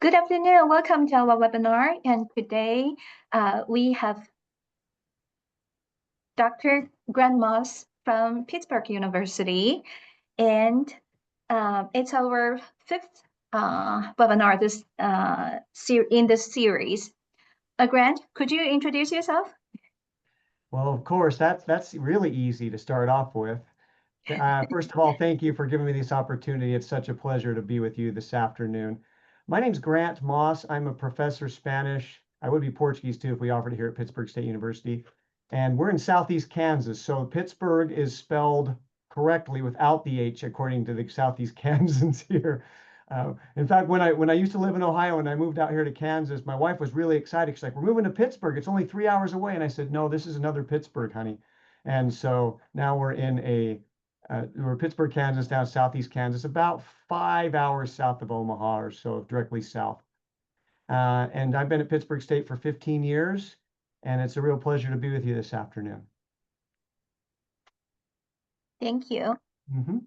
Good afternoon. Welcome to our webinar. And today we have Dr. Grant Moss from Pittsburgh University. And it's our fifth webinar in this series. Grant, could you introduce yourself? Well, of course, that's really easy to start off with. First of all, thank you for giving me this opportunity. It's such a pleasure to be with you this afternoon. My name's Grant Moss. I'm a professor of Spanish. I would be Portuguese too if we offered it here at Pittsburgh State University. And we're in Southeast Kansas. So Pittsburgh is spelled correctly without the H, according to the Southeast Kansans here. In fact, when I used to live in Ohio and I moved out here to Kansas, my wife was really excited. She's like, "We're moving to Pittsburgh. It's only 3 hours away." And I said, "No, this is another Pittsburgh, honey." And so now we're Pittsburgh, Kansas, down Southeast Kansas, about 5 hours south of Omaha or so, directly south. And I've been at Pittsburgh State for 15 years, and it's a real pleasure to be with you this afternoon. Thank you. Mm-hmm.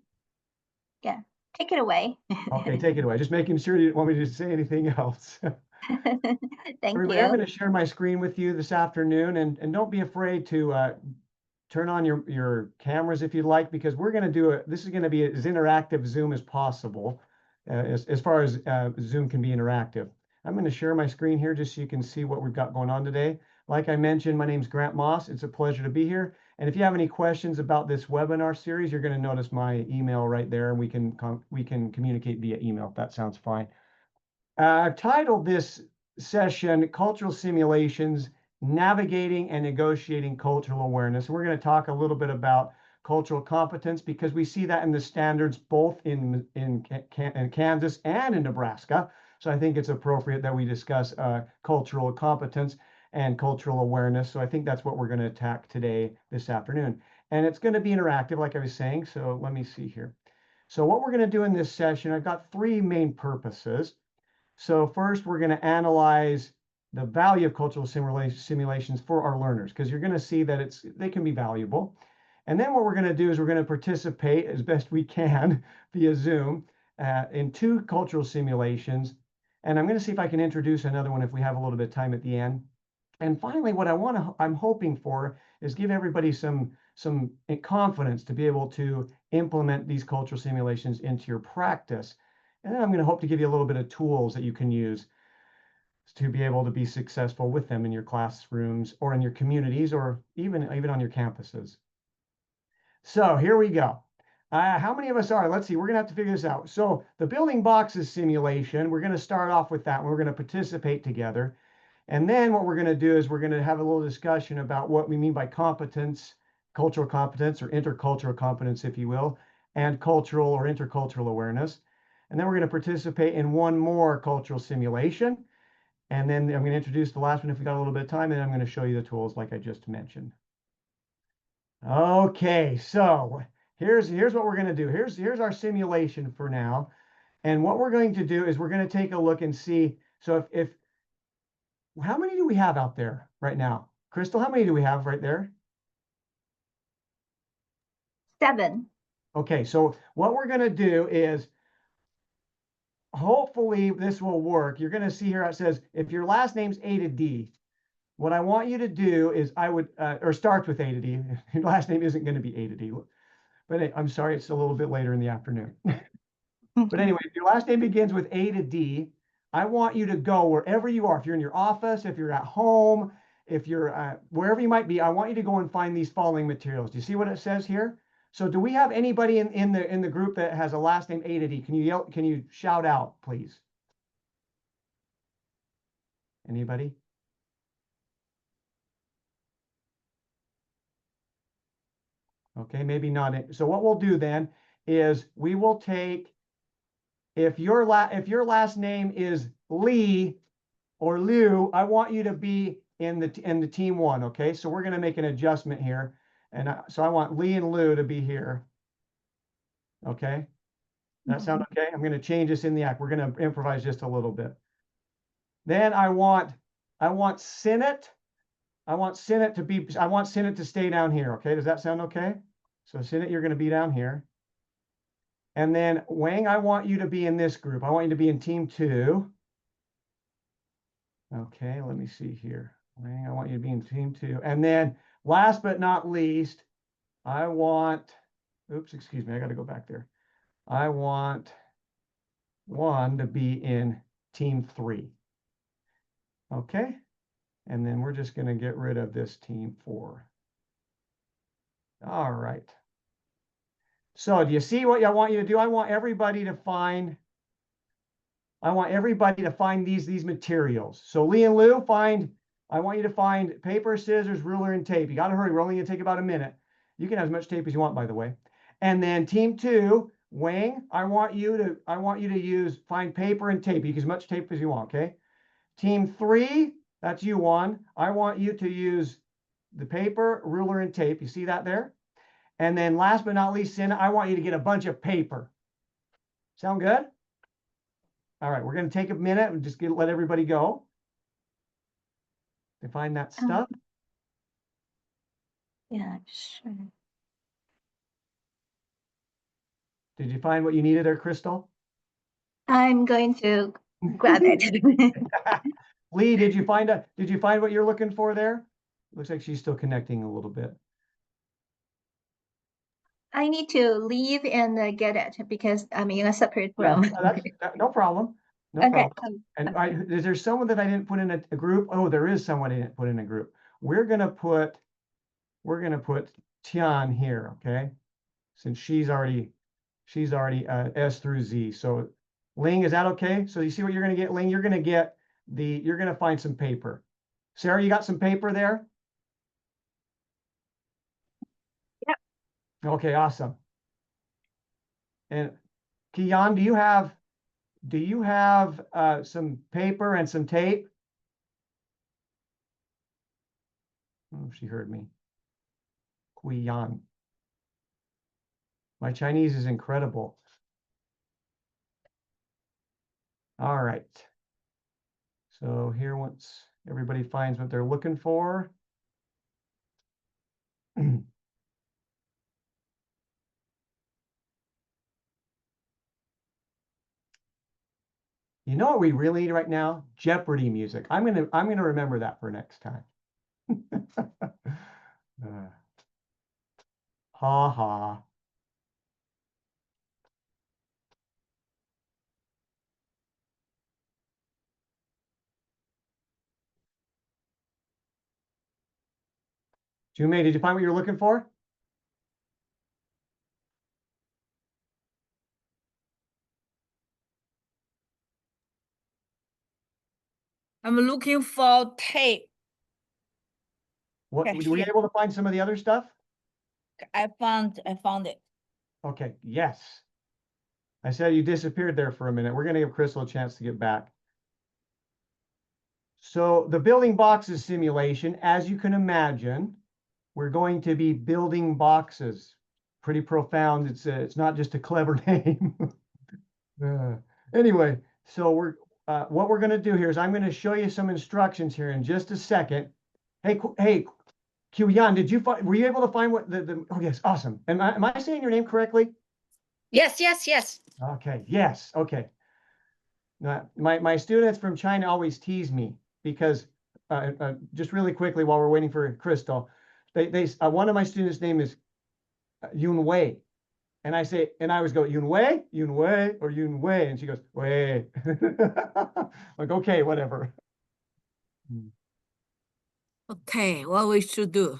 Yeah, take it away. Okay, take it away. Just making sure you didn't want me to say anything else. Thank Everybody, you. I'm going to share my screen with you this afternoon, and don't be afraid to turn on your cameras if you'd like, because we're going to do it. This is going to be as interactive Zoom as possible, as far as Zoom can be interactive. I'm going to share my screen here just so you can see what we've got going on today. Like I mentioned, my name's Grant Moss. It's a pleasure to be here. And if you have any questions about this webinar series, you're going to notice my email right there, and we can communicate via email if that sounds fine. I've titled this session Cultural Simulations, Navigating and Negotiating Cultural Awareness. We're going to talk a little bit about cultural competence because we see that in the standards both in Kansas and in Nebraska. So I think it's appropriate that we discuss cultural competence and cultural awareness. So I think that's what we're going to attack today, this afternoon. And it's going to be interactive, like I was saying. So let me see here. So what we're going to do in this session, I've got three main purposes. So first, we're going to analyze the value of cultural simulations for our learners, because you're going to see that they can be valuable. And then what we're going to do is we're going to participate as best we can via Zoom in two cultural simulations. And I'm going to see if I can introduce another one if we have a little bit of time at the end. And finally, what I'm hoping for is give everybody some confidence to be able to implement these cultural simulations into your practice. And then I'm going to hope to give you a little bit of tools that you can use to be able to be successful with them in your classrooms or in your communities or even on your campuses. So here we go. How many of us are? Let's see, we're going to have to figure this out. So the building boxes simulation, we're going to start off with that one. We're going to participate together. And then what we're going to do is we're going to have a little discussion about what we mean by competence, cultural competence or intercultural competence, if you will, and cultural or intercultural awareness. And then we're going to participate in one more cultural simulation. And then I'm going to introduce the last one if we got a little bit of time, and I'm going to show you the tools like I just mentioned. Okay, so here's what we're going to do. Here's our simulation for now. And what we're going to do is we're going to take a look and see. So if how many do we have out there right now? Crystal, how many do we have right there? 7. Okay, so what we're going to do is hopefully this will work. You're going to see here it says if your last name's A to D, what I want you to do is or starts with A to D. Your last name isn't going to be A to D. But I'm sorry, it's a little bit later in the afternoon. But anyway, if your last name begins with A to D, I want you to go wherever you are. If you're in your office, if you're at home, if you're wherever you might be, I want you to go and find these following materials. Do you see what it says here? So do we have anybody in the group that has a last name A to D? Can you shout out, please? Anybody? Okay, maybe not. So what we'll do then is we will take, if your last name is Lee or Liu, I want you to be in the team one. Okay, so we're going to make an adjustment here, and so I want Lee and Liu to be here. Okay, that sound okay? I'm going to change this in the act. We're going to improvise just a little bit. Then I want Sinnott. I want Sinnott to stay down here. Okay, does that sound okay? So Sinnott, you're going to be down here. And then Wang, I want you to be in this group. I want you to be in team 2. Okay, let me see here. Wang, I want you to be in team 2. And then last but not least, I want, oops, excuse me, I got to go back there. I want one to be in team 3. Okay, and then we're just going to get rid of this team 4. All right. So do you see what I want you to do? I want everybody to find these materials. So Lee and Lou, I want you to find paper, scissors, ruler, and tape. You got to hurry. We're only going to take about a minute. You can have as much tape as you want, by the way. And then team 2, Wang, I want you to find paper and tape. You can use as much tape as you want, okay? Team 3, that's you, Juan. I want you to use the paper, ruler, and tape. You see that there? And then last but not least, Sin, I want you to get a bunch of paper. Sound good? All right, we're going to take a minute and just let everybody go. To find that stuff. Yeah, sure. Did you find what you needed there, Crystal? I'm going to grab it. Lee, did you find what you're looking for there? Looks like she's still connecting a little bit. I need to leave and get it because I'm in a separate room. No problem. No Okay. problem. And is there someone that I didn't put in a group? Oh, there is someone I didn't put in a group. We're gonna put Tian here, okay? Since she's already S through Z. So Ling, is that okay? So you see what you're gonna get, Ling? You're gonna find some paper. Sarah, you got some paper there? Yep. Okay, awesome. And Kian, do you have some paper and some tape? Oh, she heard me. Kian. My Chinese is incredible. All right. So here, once everybody finds what they're looking for. You know what we really need right now? Jeopardy music. I'm gonna remember that for next time. Ha ha. Junmei, did you find what you're looking for? I'm looking for tape. What Okay, were you here. able to find some of the other stuff? I found it. Okay, yes. I said you disappeared there for a minute. We're gonna give Crystal a chance to get back. So the building boxes simulation, as you can imagine, we're going to be building boxes. Pretty profound. It's not just a clever name. Anyway, so what we're going to do here is I'm going to show you some instructions here in just a second. Hey, Qiuyan, were you able to find what oh yes, awesome. Am I saying your name correctly? Yes. Okay, yes, okay. My students from China always tease me because just really quickly while we're waiting for Crystal, one of my students' name is Yun Wei. And I always go, Yun Wei, or Yun Wei. And she goes, Wei. Like, okay, whatever. Okay, what we should do?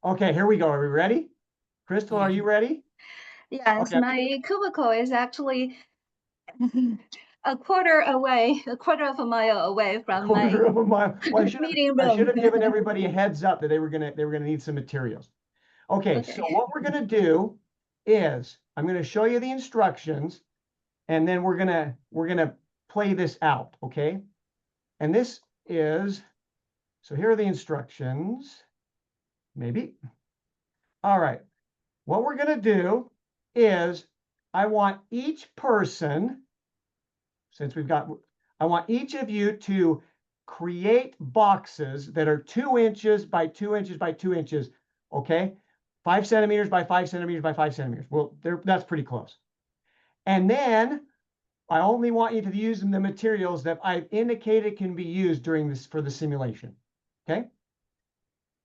Okay, here we go. Are we ready? Crystal, are you ready? Yes, Okay. my cubicle is actually a quarter of a mile away from my Quarter of a mile. Well, meeting room. I should have given everybody a heads up that they were gonna need some materials. Okay, so what we're gonna do is I'm gonna show you the instructions, and then we're gonna play this out, okay? And this is, so here are the instructions. Maybe. All right. What we're gonna do is I want each person, I want each of you to create boxes that are 2 inches by 2 inches by 2 inches, okay? 5 centimeters by 5 centimeters by 5 centimeters. Well, that's pretty close. And then I only want you to use the materials that I've indicated can be used during this for the simulation. Okay?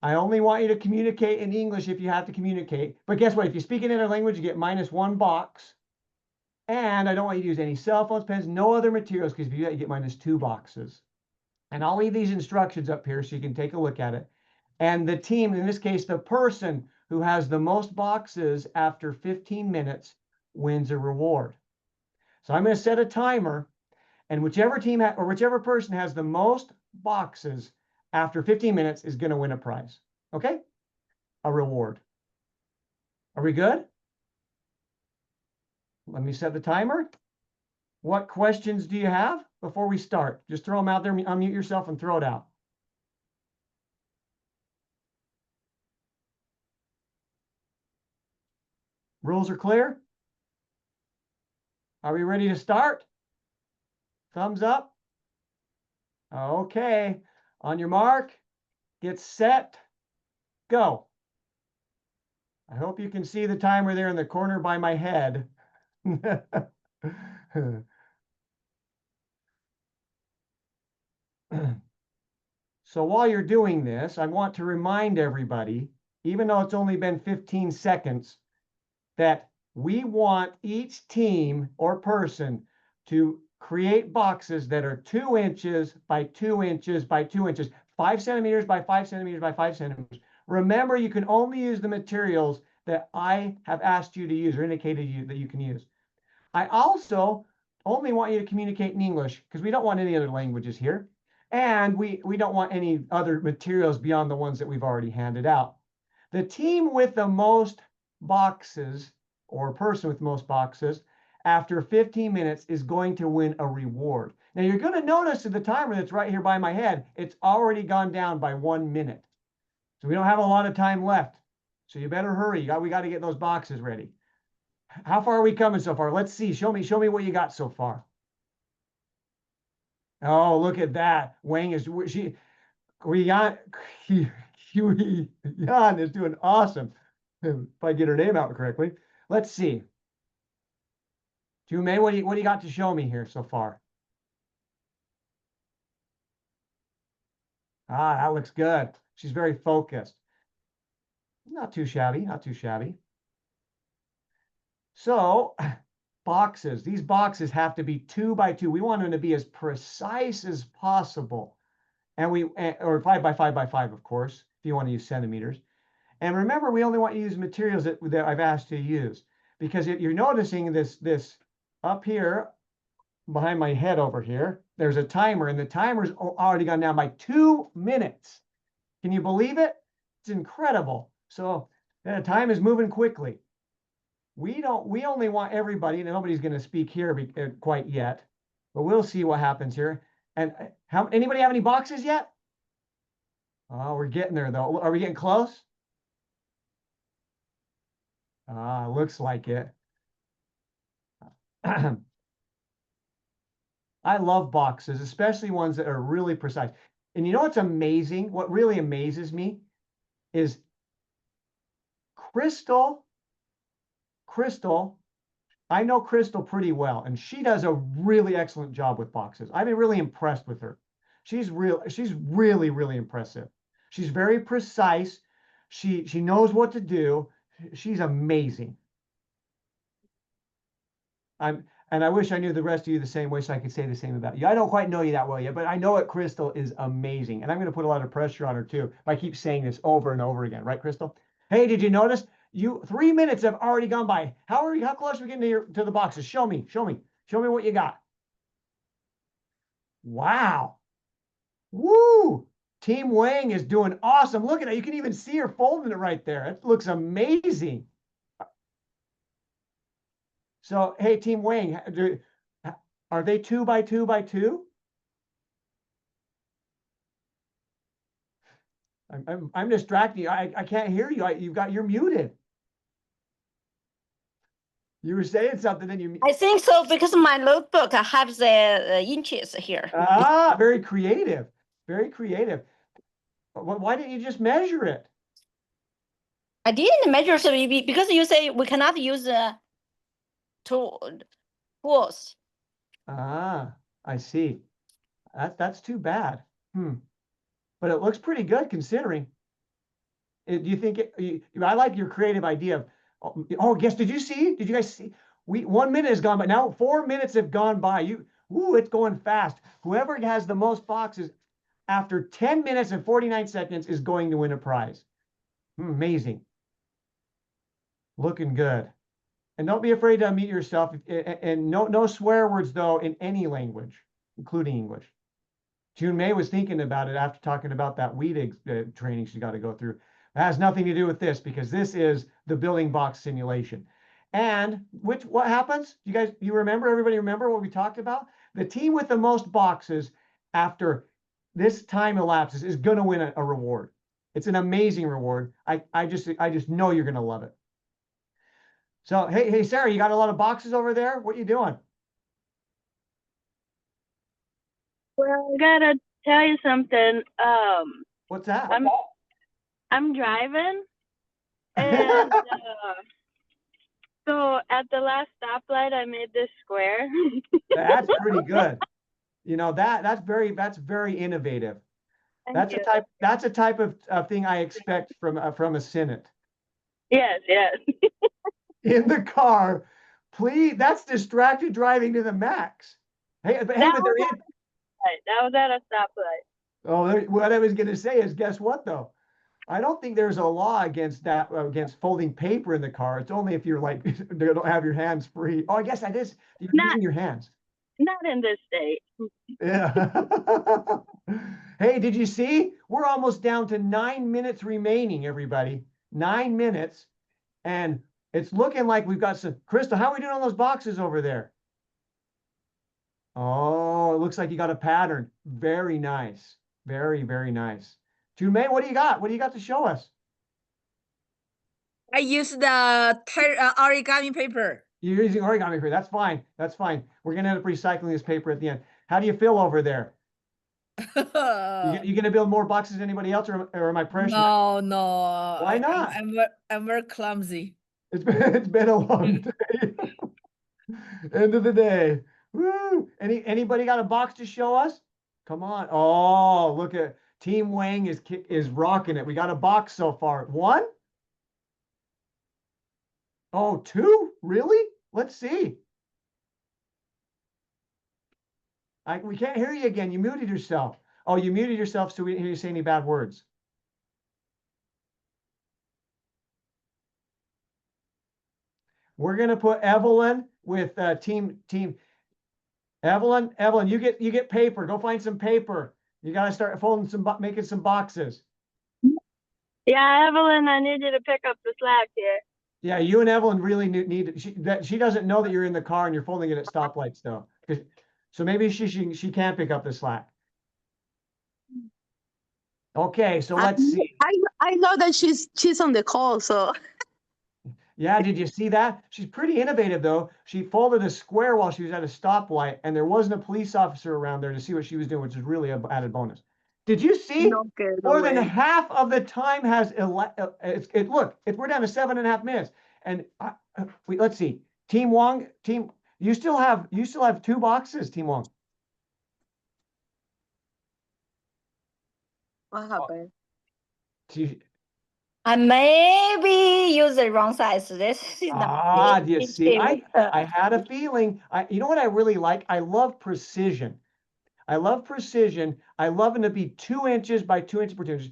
I only want you to communicate in English if you have to communicate. But guess what? If you speak another language, you get -1 box. And I don't want you to use any cell phones, pens, no other materials, because if you do that, you get -2 boxes. And I'll leave these instructions up here so you can take a look at it. And the team, in this case, the person who has the most boxes after 15 minutes wins a reward. So I'm going to set a timer, and whichever team or whichever person has the most boxes after 15 minutes is going to win a prize. Okay? A reward. Are we good? Let me set the timer. What questions do you have before we start? Just throw them out there, unmute yourself and throw it out. Rules are clear? Are we ready to start? Thumbs up. Okay. On your mark, get set, go. I hope you can see the timer there in the corner by my head. So while you're doing this, I want to remind everybody, even though it's only been 15 seconds, that we want each team or person to create boxes that are 2 inches by 2 inches by 2 inches, 5 centimeters by 5 centimeters by 5 centimeters. Remember, you can only use the materials that I have asked you to use or indicated that you can use. I also only want you to communicate in English because we don't want any other languages here. And we don't want any other materials beyond the ones that we've already handed out. The team with the most boxes, or person with most boxes, after 15 minutes is going to win a reward. Now you're going to notice that the timer that's right here by my head, it's already gone down by 1 minute. So we don't have a lot of time left. So you better hurry. We got to get those boxes ready. How far are we coming so far? Let's see. Show me what you got so far. Oh, look at that. Wang is Yan is doing awesome. If I get her name out correctly. Let's see. Mei, what do you got to show me here so far? Ah, that looks good. She's very focused. Not too shabby, not too shabby. So, boxes. These boxes have to be 2 by 2. We want them to be as precise as possible. Or 5 by 5 by 5, of course, if you want to use centimeters. And remember, we only want to use materials that I've asked you to use. Because if you're noticing this up here, behind my head over here, there's a timer, and the timer's already gone down by 2 minutes. Can you believe it? It's incredible. So the time is moving quickly. We only want everybody, and nobody's going to speak here quite yet, but we'll see what happens here. And anybody have any boxes yet? Oh, we're getting there though. Are we getting close? Ah, looks like it. I love boxes, especially ones that are really precise. And you know what's amazing? What really amazes me is Crystal, I know Crystal pretty well, and she does a really excellent job with boxes. I've been really impressed with her. She's really, really impressive. She's very precise. She knows what to do. She's amazing. And I wish I knew the rest of you the same way so I could say the same about you. I don't quite know you that well yet, but I know that Crystal is amazing. And I'm going to put a lot of pressure on her too if I keep saying this over and over again. Right, Crystal? Hey, did you notice? 3 minutes have already gone by. How close are we getting to the boxes? Show me what you got. Wow. Woo! Team Wang is doing awesome. Look at it. You can even see her folding it right there. It looks amazing. So, hey, Team Wang, are they 2 by 2 by 2? I'm distracting you. I can't hear you. You're muted. You were saying something, then you. I think so because my notebook has the inches here. Ah, very creative. Very creative. Why didn't you just measure it? I didn't measure so because you say we cannot use tools. Ah, I see. That's too bad. But it looks pretty good considering. Do you think I like your creative idea of, oh, yes, did you guys see? 1 minute has gone by. Now 4 minutes have gone by. It's going fast. Whoever has the most boxes after 10 minutes and 49 seconds is going to win a prize. Amazing. Looking good. And don't be afraid to unmute yourself. And no swear words, though, in any language, including English. June May was thinking about it after talking about that weed training she got to go through. It has nothing to do with this because this is the building box simulation. And what happens? You remember, everybody remember what we talked about? The team with the most boxes after this time elapses is going to win a reward. It's an amazing reward. I just know you're going to love it. So, hey, Sarah, you got a lot of boxes over there? What are you doing? Well, I gotta tell you something. What's that? I'm driving, and so at the last stoplight, I made this square. That's pretty good. You know, that's very innovative. Thank you. That's a type of thing I expect from a Senate. Yes. In the car, please. That's distracted driving to the max. But they're in. That was at a stoplight. Oh, what I was going to say is, guess what though? I don't think there's a law against that, against folding paper in the car. It's only if you're like, they don't have your hands free. Oh, I guess that is, you're using your hands. Not in this state. Yeah. Hey, did you see? We're almost down to 9 minutes remaining, everybody. 9 minutes. And it's looking like we've got some. Crystal, how are we doing on those boxes over there? Oh, it looks like you got a pattern. Very nice. Very, very nice. Jumei, what do you got? What do you got to show us? I use the origami paper. You're using origami paper. That's fine. That's fine. We're going to end up recycling this paper at the end. How do you feel over there? You going to build more boxes than anybody else, or am I pressuring? No. Why not? I'm very clumsy. It's been a long day. End of the day. Woo! Anybody got a box to show us? Come on. Oh, look at Team Wang is rocking it. We got a box so far. 1? Oh, 2? Really? Let's see. We can't hear you again. You muted yourself. Oh, you muted yourself so we didn't hear you say any bad words. We're gonna put Evelyn with team. Evelyn, you get paper. Go find some paper. You gotta start folding making some boxes. Yeah, Evelyn, I need you to pick up the slack here. Yeah, you and Evelyn really need she doesn't know that you're in the car and you're folding it at stoplights though. So maybe she can pick up the slack. Okay, so let's see. I know that she's on the call, so. Yeah, did you see that? She's pretty innovative though. She folded a square while she was at a stoplight, and there wasn't a police officer around there to see what she was doing, which is really an added bonus. Did you see? No, More than half of the time has look. We're down to 7.5 minutes, and let's see. Team Wong, you still have 2 boxes. Team Wong. What happened? I maybe use the wrong size. This is not. Do you see? I had a feeling. You know what I really like? I love precision. I love them to be 2 inches by 2 inches per 2 inches,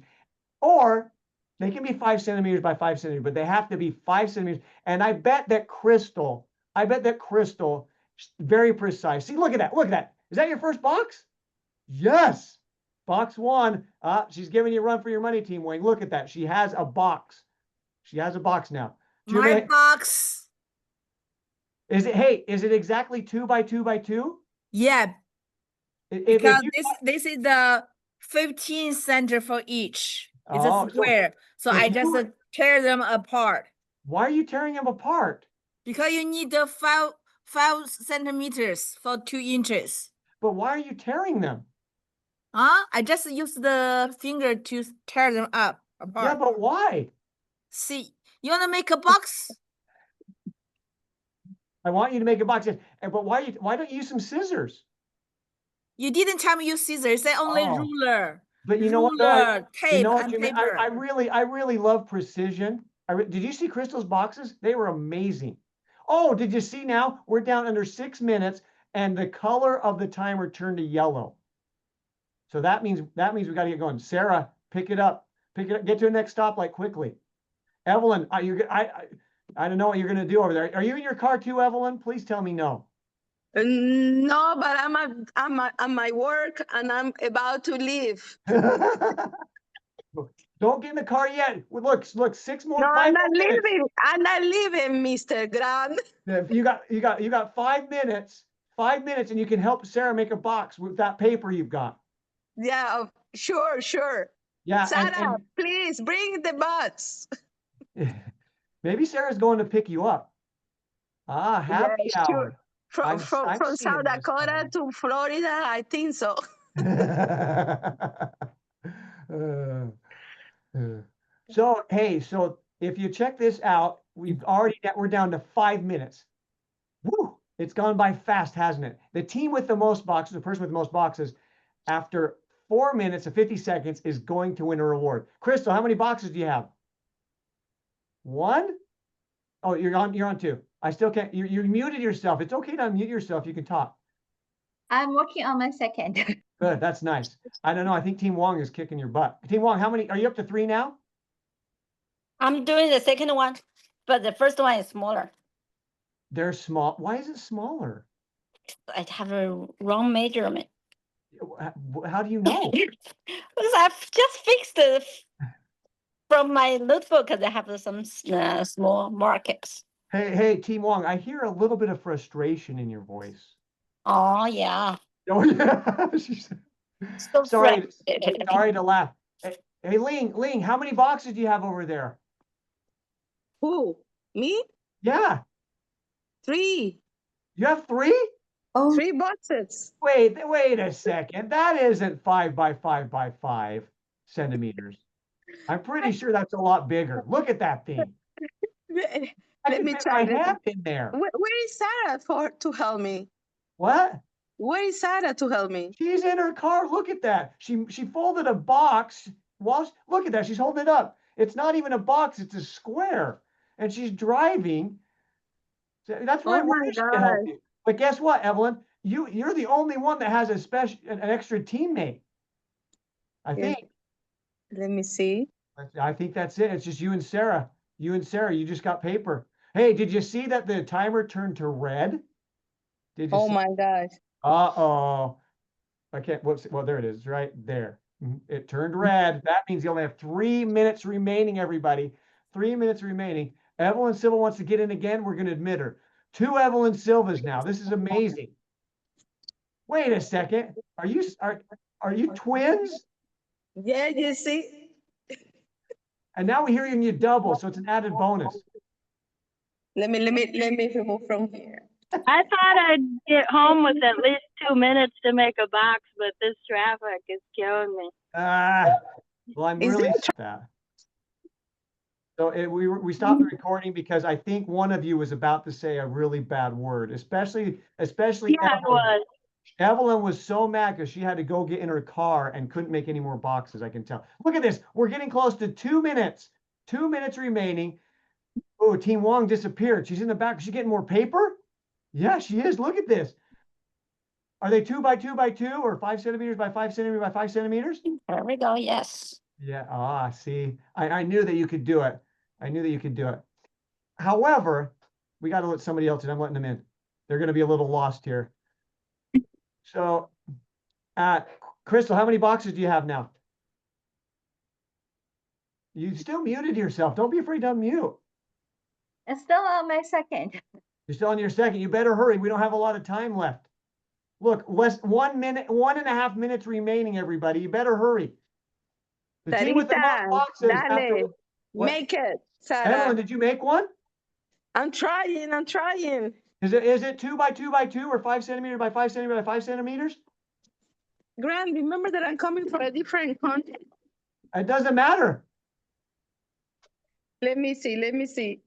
or they can be 5 centimeters by 5 centimeters, but they have to be 5 centimeters. And I bet that Crystal, very precise. See, look at that. Look at that. Is that your first box? Yes. Box 1. She's giving you a run for your money, Team Wang. Look at that. She has a box. She has a box now. My box. Is it exactly 2 by 2 by 2? Yeah. Because this is the 15 center for each. It's a square. So I just tear them apart. Why are you tearing them apart? Because you need the 5 centimeters for 2 inches. But why are you tearing them? I just use the finger to tear them apart. Yeah, but why? See, you want to make a box? I want you to make a box. But why don't you use some scissors? You didn't tell me use scissors. Say only Oh. ruler. But you know what? Ruler, You tape, know what, and Jimmy? paper. I really love precision. Did you see Crystal's boxes? They were amazing. Oh, did you see now? We're down under 6 minutes and the color of the timer turned to yellow. So that means we got to get going. Sarah, pick it up. Pick it up. Get to the next stoplight quickly. Evelyn, I don't know what you're going to do over there. Are you in your car too, Evelyn? Please tell me no. No, but I'm at my work and I'm about to leave. Don't get in the car yet. Look, 6 more. No, 5 I'm more not minutes. leaving. I'm not leaving, Mr. Grant. You got 5 minutes. 5 minutes, and you can help Sarah make a box with that paper you've got. Yeah, sure. Yeah, Sarah, please bring the box. and maybe Sarah's going to pick you up. Happy Yeah, sure. hour. I'm From seeing South this Dakota time. to Florida, I think so. So, hey, so if you check this out, we're down to 5 minutes. Woo! It's gone by fast, hasn't it? The team with the most boxes, the person with the most boxes, after 4 minutes and 50 seconds is going to win a reward. Crystal, how many boxes do you have? 1? Oh, you're on 2. I still can't. You muted yourself. It's okay to unmute yourself. You can talk. I'm working on my second. Good. That's nice. I don't know. I think Team Wong is kicking your butt. Team Wong, how many? Are you up to 3 now? I'm doing the second one, but the first one is smaller. They're small. Why is it smaller? I have a wrong measurement. How do you know? Because I've just fixed it from my notebook because I have some small markers. Hey, Team Wong, I hear a little bit of frustration in your voice. Oh, yeah. Oh, yeah. So Sorry frustrated. to laugh. Hey, Ling, how many boxes do you have over there? Who? Me? Yeah. 3. You have 3? 3 boxes. Wait a second. That isn't 5 by 5 by 5 centimeters. I'm pretty sure that's a lot bigger. Look at that thing. I Let can me fit try. my hand in there. Where is Sarah to help me? What? Where is Sarah to help me? She's in her car. Look at that. She folded a box. Look at that. She's holding it up. It's not even a box. It's a square. And she's driving. So that's why I wanted to help you. But guess what, Evelyn? You're the only one that has an extra teammate. I think. Let me see. I think that's it. It's just you and Sarah. You just got paper. Hey, did you see that the timer turned to red? Did you Oh see? my gosh. Uh-oh. I can't, whoops, well, there it is, right there. It turned red. That means you only have 3 minutes remaining, everybody. 3 minutes remaining. Evelyn Silva wants to get in again. We're going to admit her. 2 Evelyn Silvas now. This is amazing. Wait a second. Are you twins? Yeah, you see? And now we're hearing you double, so it's an added bonus. Let me remove from here. I thought I'd get home with at least 2 minutes to make a box, but this traffic is killing me. Well, I'm really sorry about that. So we stopped the recording because I think one of you was about to say a really bad word, especially Yeah, Evelyn. it was. Evelyn was so mad because she had to go get in her car and couldn't make any more boxes, I can tell. Look at this. We're getting close to 2 minutes. 2 minutes remaining. Oh, Team Wong disappeared. She's in the back. Is she getting more paper? Yeah, she is. Look at this. Are they 2 by 2 by 2 or 5 centimeters by 5 centimeters by 5 centimeters? There we go. Yes. Yeah. See, I knew that you could do it. I knew that you could do it. However, we got to let somebody else in. I'm letting them in. They're going to be a little lost here. So, Crystal, how many boxes do you have now? You still muted yourself. Don't be afraid to unmute. It's still on my second. You're still on your second. You better hurry. We don't have a lot of time left. Look, 1 minute, 1.5 minutes remaining, everybody. You better hurry. The team with the most boxes. Dale, make it, Sarah. Evelyn, did you make one? I'm trying. Is it 2 by 2 by 2 or 5 centimeters by 5 centimeters by 5 centimeters? Grant, remember that I'm coming for a different content. It doesn't matter. Let me see.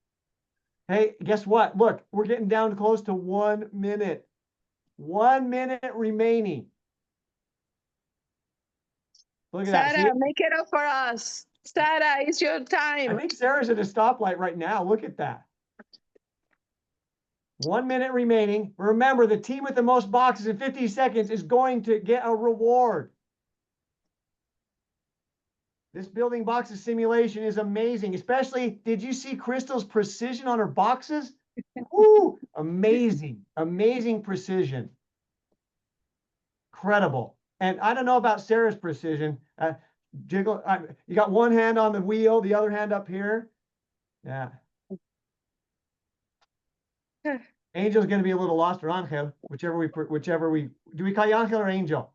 Hey, guess what? Look, we're getting down close to 1 minute. 1 minute remaining. Look at that. See, Sarah, make it up for us. Sarah, it's your I time. think Sarah's at a stoplight right now. Look at that. 1 minute remaining. Remember, the team with the most boxes in 50 seconds is going to get a reward. This building boxes simulation is amazing. Especially, did you see Crystal's precision on her boxes? Woo, amazing, amazing precision. Incredible. And I don't know about Sarah's precision. Jiggle, you got one hand on the wheel, the other hand up here. Yeah. Angel's going to be a little lost, or Angel, whichever we, do we call you Angel or Angel?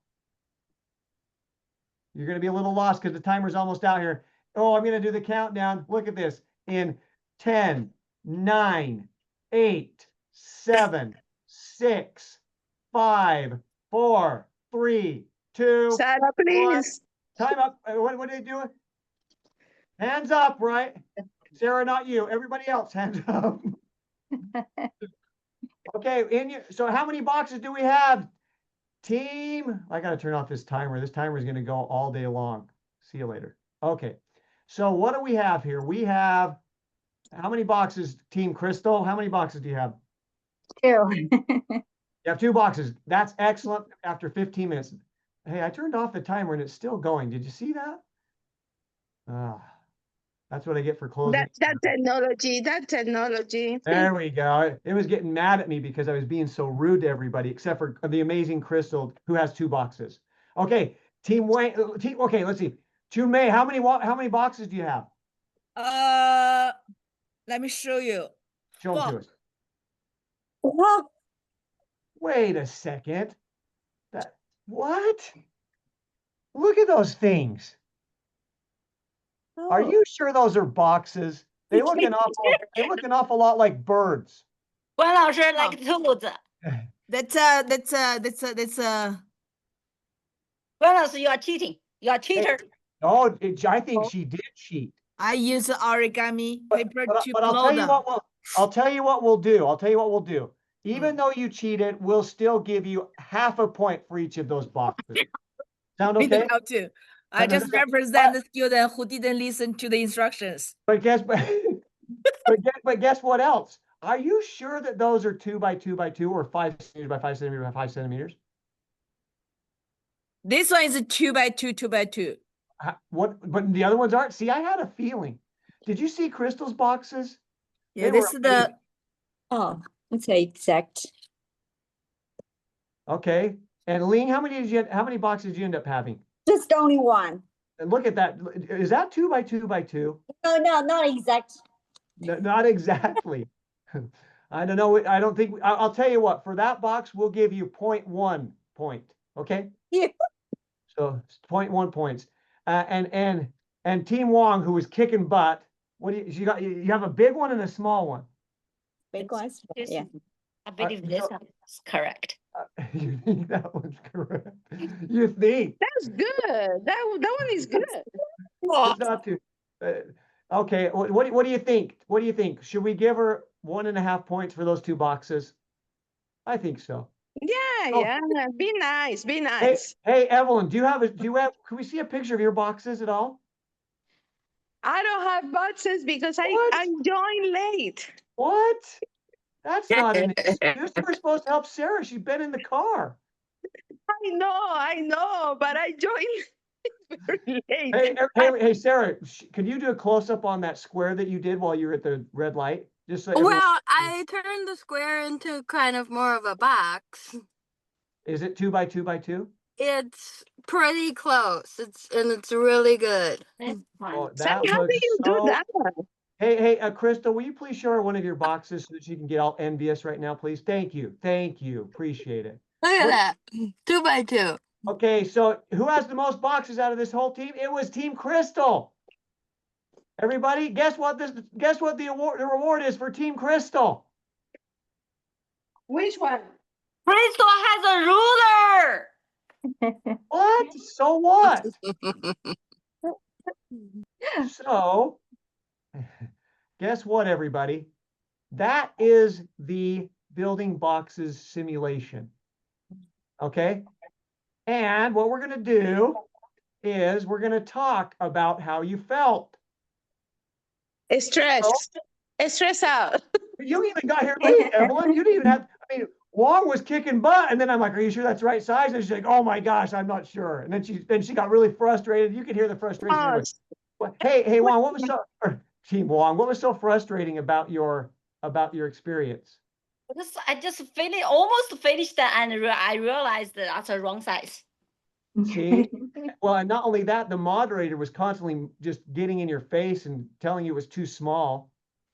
You're going to be a little lost because the timer's almost out here. Oh, I'm going to do the countdown. Look at this. In 10, 9, 8, 7, 6, 5, 4, 3, 2. Sarah, please. Time up. What are they doing? Hands up, right? Sarah, not you. Everybody else, hands up. Okay, so how many boxes do we have? Team, I got to turn off this timer. This timer is going to go all day long. See you later. Okay, so what do we have here? We have, how many boxes, Team Crystal? How many boxes do you have? 2. You have 2 boxes. That's excellent after 15 minutes. Hey, I turned off the timer and it's still going. Did you see that? That's what I get for closing. That technology. There we go. It was getting mad at me because I was being so rude to everybody, except for the amazing Crystal, who has 2 boxes. Okay, Team Wayne. Okay, let's see. Team May, how many boxes do you have? Let me show you. Show them to us. Wow. Wait a second. What? Look at those things. Are you sure those are boxes? They look an awful lot like birds. 关老师 like 兔子。 That's 关老师 you are cheating. You are cheater. Oh, I think she did cheat. I use origami paper to But I'll blow tell you them. I'll tell you what we'll do. Even though you cheated, we'll still give you half a point for each of those boxes. Sound We okay? know how to. I No, no, just no. represent the student who didn't listen to the instructions. But guess what else? Are you sure that those are 2 by 2 by 2 or 5 centimeters by 5 centimeters by 5 centimeters? This one is a 2 by 2, 2 by 2. What? But the other ones aren't. See, I had a feeling. Did you see Crystal's boxes? Yeah, They this were is the Oh, it's exact. Okay. And Ling, how many boxes did you end up having? Just only one. And look at that. Is that 2 by 2 by 2? No, not exact. No, not exactly. I don't know. I don't think. I'll tell you what. For that box, we'll give you 0.1 point. Okay. Yeah. So 0.1 points. And Team Wong, who was kicking butt. What do you got? You have a big one and a small one. Big ones. Yeah. I believe believe this this one is correct. You think that one's correct? You think? That's good. That one is good. It's not too. Okay. What do you think? What do you think? Should we give her 1.5 points for those 2 boxes? I think so. Yeah, Oh. yeah. Be nice. Be Hey, nice. hey, Evelyn, can we see a picture of your boxes at all? I don't have boxes because What? I joined late. What? That's not an excuse. You were supposed to help Sarah. She's been in the car. I know, but I joined very late. Hey, Sarah, can you do a close up on that square that you did while you were at the red light? Just so everyone- Well, I turned the square into kind of more of a box. Is it 2 by 2 by 2? It's pretty close. It's really good. That's fine. Oh, Sam, that how do looks you do so- that? Hey, Crystal, will you please show her one of your boxes so that she can get all envious right now, please? Thank you. Appreciate it. Look at What- that. 2 by 2. Okay, so who has the most boxes out of this whole team? It was Team Crystal. Everybody, guess what the reward is for Team Crystal? Which one? Crystal has a ruler. What? So what? So, guess what, everybody? That is the building boxes simulation. Okay. And what we're going to do is we're going to talk about how you felt. Stress. Stress out. You even got here late, Evelyn. You didn't even have, I mean, Wong was kicking butt. And then I'm like, are you sure that's the right size? And she's like, oh my gosh, I'm not sure. And then she got really frustrated. You could hear the frustration. Oh, Hey, Wong, what was so, or Team Wong, what was so frustrating about your experience? I just finished, almost finished that, and I realized that that's the wrong size. See? Well, and not only that, the moderator was constantly just getting in your face and telling you it was too small.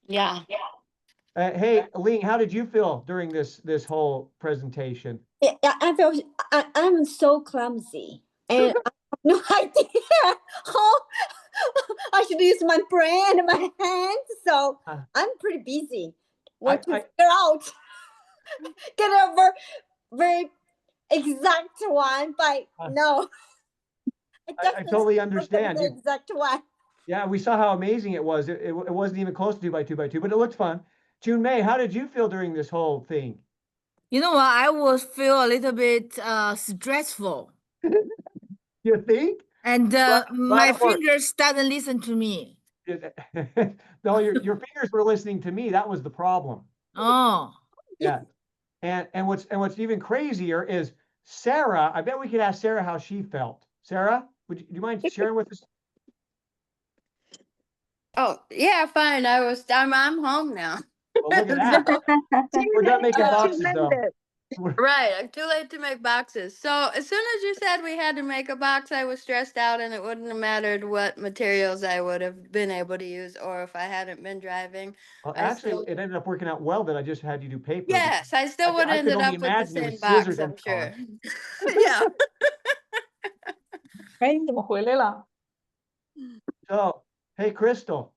Yeah. Hey, Ling, how did you feel during this whole presentation? Yeah, I'm so clumsy, and I have no idea how I should use my brain and my hands. So I'm pretty busy. Want to figure out get a very exact one, but no. I totally understand. The exact one. Yeah, we saw how amazing it was. It wasn't even close to 2x2x2, but it looked fun. June May, how did you feel during this whole thing? You know what? I was feel a little bit stressful. You think? And my fingers doesn't listen to me. No, your fingers were listening to me. That was the problem. Oh. Yeah. And what's even crazier is Sarah. I bet we could ask Sarah how she felt. Sarah, do you mind sharing with us? Oh, yeah, fine. I'm home now. Well, look at that. We're done making boxes though. Right, I'm too late to make boxes. So as soon as you said we had to make a box, I was stressed out, and it wouldn't have mattered what materials I would have been able to use, or if I hadn't been driving. Well, actually, it ended up working out well that I just had you do paper. Yes, I still would have ended up with the same box, I'm sure. Yeah. So, hey, Crystal,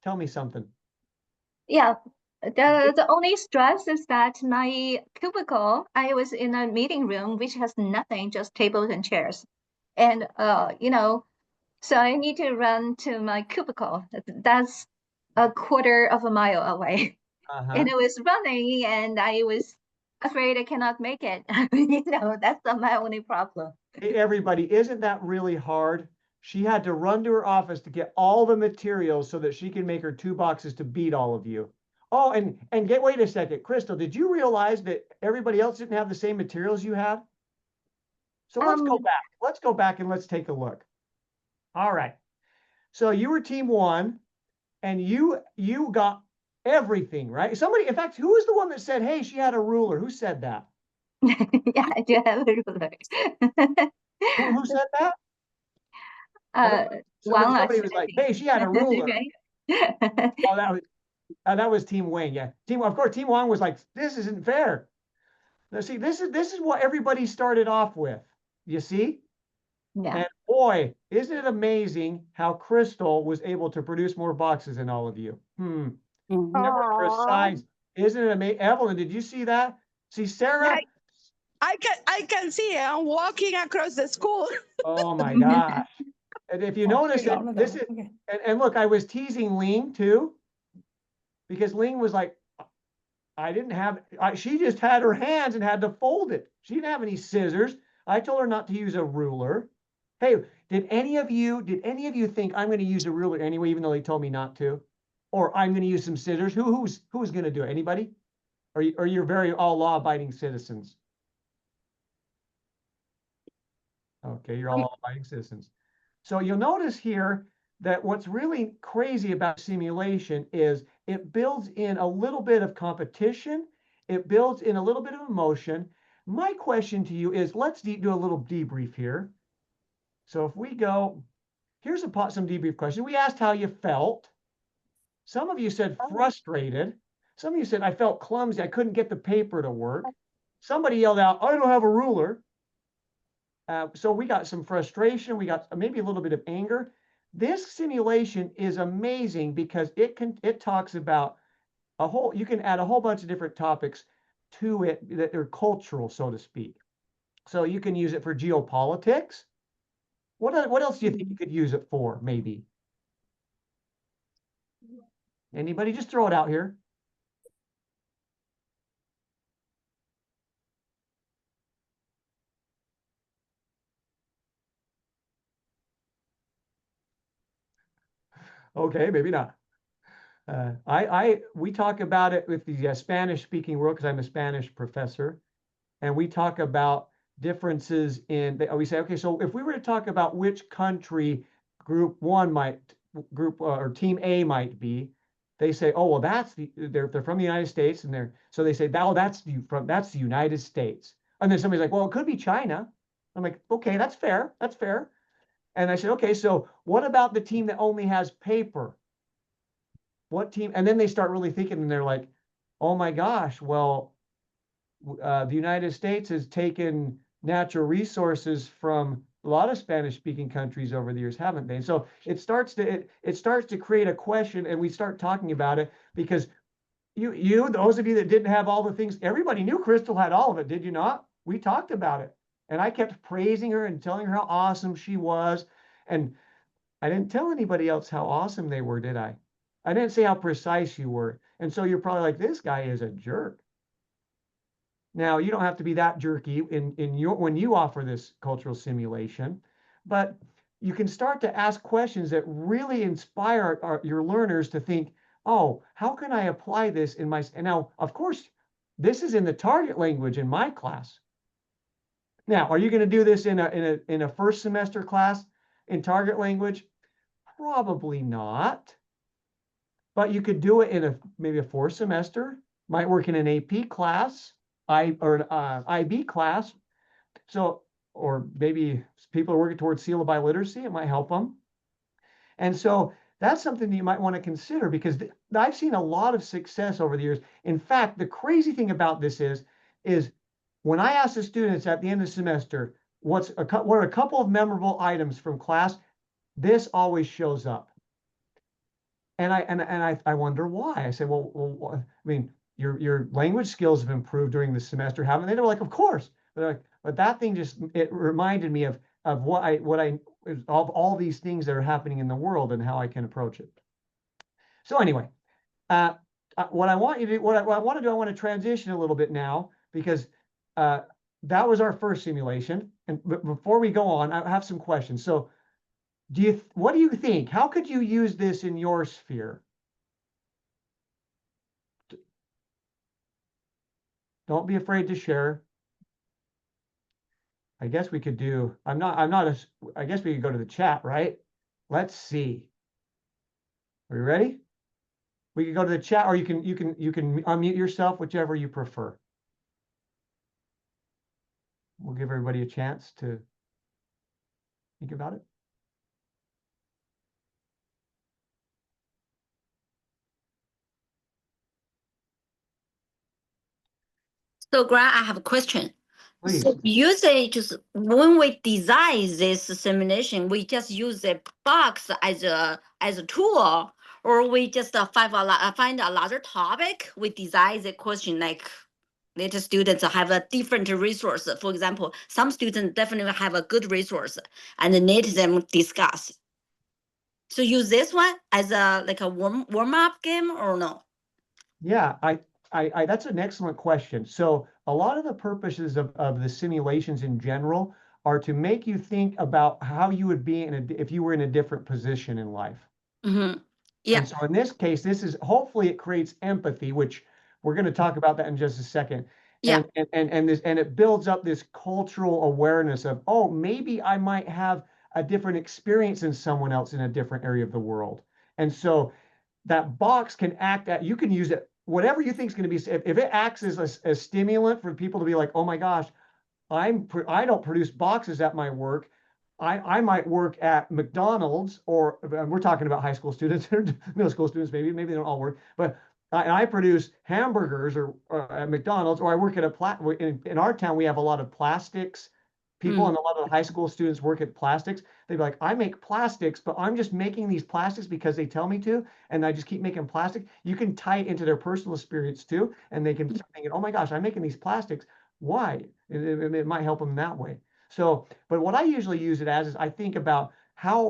tell me something. Yeah, the only stress is that my cubicle, I was in a meeting room which has nothing, just tables and chairs. And so I need to run to my cubicle. That's a quarter of a mile away. And I was running and I was afraid I cannot make it. That's my only problem. Hey, everybody, isn't that really hard? She had to run to her office to get all the materials so that she can make her 2 boxes to beat all of you. Oh, and wait a second, Crystal, did you realize that everybody else didn't have the same materials you had? So let's go back. Let's go back and let's take a look. All right. So you were team 1 and you got everything, right? Somebody, in fact, who was the one that said, hey, she had a ruler? Who said that? Yeah, I do have a ruler. Who said that? Somebody was like, hey, she had a ruler. Oh, that was Team Wayne. Yeah. Of course, Team Wang was like, this isn't fair. Now, see, this is what everybody started off with. You see? Yeah. And boy, isn't it amazing how Crystal was able to produce more boxes than all of you? Never precise. Isn't it amazing? Evelyn, did you see that? See, Sarah? I can see it. I'm walking across the school. Oh my gosh. And if you notice, this is, and look, I was teasing Ling too, because Ling was like, I didn't have, she just had her hands and had to fold it. She didn't have any scissors. I told her not to use a ruler. Hey, did any of you think I'm going to use a ruler anyway, even though they told me not to? Or I'm going to use some scissors? Who's going to do it? Anybody? Or you're very all law-abiding citizens? Okay, you're all law-abiding citizens. So you'll notice here that what's really crazy about simulation is it builds in a little bit of competition. It builds in a little bit of emotion. My question to you is, let's do a little debrief here. So if we go, here's some debrief questions. We asked how you felt. Some of you said frustrated. Some of you said, I felt clumsy. I couldn't get the paper to work. Somebody yelled out, I don't have a ruler. So we got some frustration. We got maybe a little bit of anger. This simulation is amazing because it talks about you can add a whole bunch of different topics to it that are cultural, so to speak. So you can use it for geopolitics. What else do you think you could use it for, maybe? Anybody? Just throw it out here. Okay, maybe not. We talk about it with the Spanish speaking world because I'm a Spanish professor, and we talk about differences in, we say, okay, so if we were to talk about which country group or team A might be, they say, oh, well, they're from the United States, and so they say, oh, that's the United States. And then somebody's like, well, it could be China. I'm like, okay, that's fair. That's fair. And I said, okay, so what about the team that only has paper? What team? And then they start really thinking, and they're like, oh my gosh, well, the United States has taken natural resources from a lot of Spanish-speaking countries over the years, haven't they? And so it starts to create a question, and we start talking about it because those of you that didn't have all the things, everybody knew Crystal had all of it, did you not? We talked about it, and I kept praising her and telling her how awesome she was, and I didn't tell anybody else how awesome they were, did I? I didn't say how precise you were, and so you're probably like, this guy is a jerk. Now, you don't have to be that jerky when you offer this cultural simulation, but you can start to ask questions that really inspire your learners to think, oh, how can I apply this in my, and now, of course, this is in the target language in my class. Now, are you going to do this in a first semester class in target language? Probably not. But you could do it in maybe a fourth semester, might work in an AP class, or an IB class. So, or maybe people are working towards seal of biliteracy, it might help them. And so that's something that you might want to consider, because I've seen a lot of success over the years. In fact, the crazy thing about this is when I ask the students at the end of the semester, what are a couple of memorable items from class, this always shows up. And I wonder why. I say, well, I mean, your language skills have improved during the semester, haven't they? They're like, of course. But that thing it reminded me of all these things that are happening in the world and how I can approach it. So anyway, what I want to do, I want to transition a little bit now, because that was our first simulation. And before we go on, I have some questions. So what do you think? How could you use this in your sphere? Don't be afraid to share. I guess we could do, I guess we could go to the chat, right? Let's see. Are you ready? We can go to the chat, or you can unmute yourself, whichever you prefer. We'll give everybody a chance to think about it. So, Grant, I have a question. Please. So usually, just when we design this simulation, we just use a box as a tool, or we just find a larger topic. We design the question like let students have a different resource. For example, some students definitely have a good resource and need them discuss. So use this one as a warm up game or no? Yeah, that's an excellent question. So a lot of the purposes of the simulations in general are to make you think about how you would be if you were in a different position in life. Mm-hmm. Yeah. And so in this case, hopefully it creates empathy, which we're going to talk about that in just a second. Yeah. And it builds up this cultural awareness of, oh, maybe I might have a different experience than someone else in a different area of the world. And so that box can you can use it, whatever you think is going to be, if it acts as a stimulant for people to be like, oh my gosh, I don't produce boxes at my work. I might work at McDonald's, or we're talking about high school students, middle school students, maybe they don't all work, but I produce hamburgers or at McDonald's, or I work at in our town, we have a lot of plastics people, and a lot of high school students work at plastics. They'd be like, I make plastics, but I'm just making these plastics because they tell me to, and I just keep making plastic. You can tie it into their personal experience too, and they can start thinking, oh my gosh, I'm making these plastics. Why? It might help them that way. So, but what I usually use it as is I think about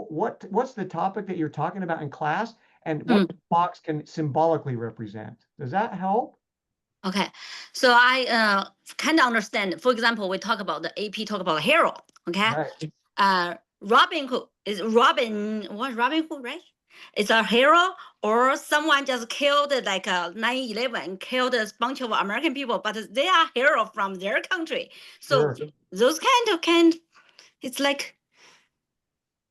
what's the topic that you're talking about in class, and what the box can symbolically represent. Does that help? Okay, so I kind of understand. For example, we talk about the AP, talk about hero. Okay, Right. Robin Hood, right? it's a hero or someone just killed like 9/11, killed a bunch of American people, but they are hero from their country. So Sure. those it's like.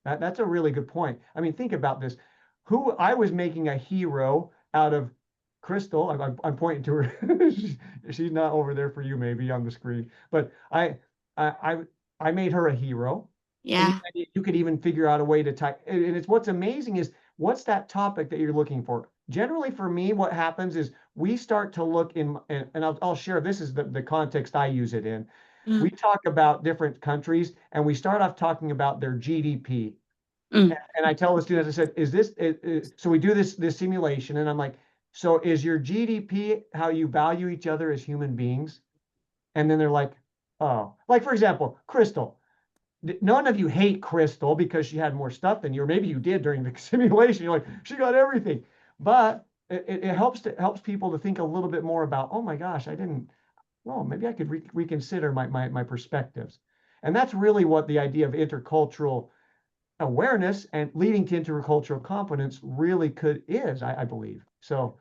That's a really good point. I mean, think about this. I was making a hero out of Crystal. I'm pointing to her. She's not over there for you, maybe on the screen, but I made her a hero. Yeah. And you could even figure out a way to type. And it's what's amazing is what's that topic that you're looking for? Generally, for me, what happens is we start to look and I'll share. This is the context I use it in. We talk about different countries and we start off talking about their GDP. And I tell the students, I said, so we do this simulation and I'm like, so is your GDP how you value each other as human beings? And then they're like, oh, like for example, Crystal. None of you hate Crystal because she had more stuff than you, or maybe you did during the simulation. You're like, she got everything. But it helps people to think a little bit more about, oh my gosh, maybe I could reconsider my perspectives. And that's really what the idea of intercultural awareness and leading to intercultural competence really is, I believe. So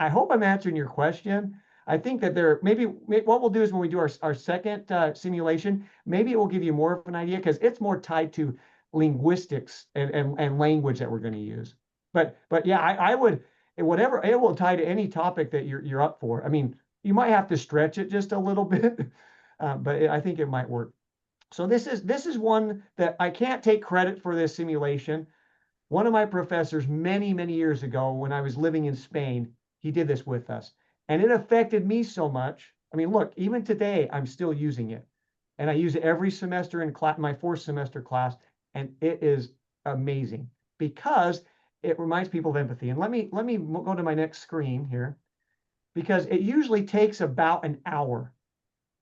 I hope I'm answering your question. I think that maybe what we'll do is when we do our second simulation, maybe it will give you more of an idea because it's more tied to linguistics and language that we're going to use. But yeah, I would, whatever, it will tie to any topic that you're up for. I mean, you might have to stretch it just a little bit, but I think it might work. So this is one that I can't take credit for this simulation. One of my professors many, many years ago when I was living in Spain, he did this with us. And it affected me so much. I mean, look, even today, I'm still using it. And I use it every semester in my 4th semester class. And it is amazing because it reminds people of empathy. And let me go to my next screen here, because it usually takes about an hour.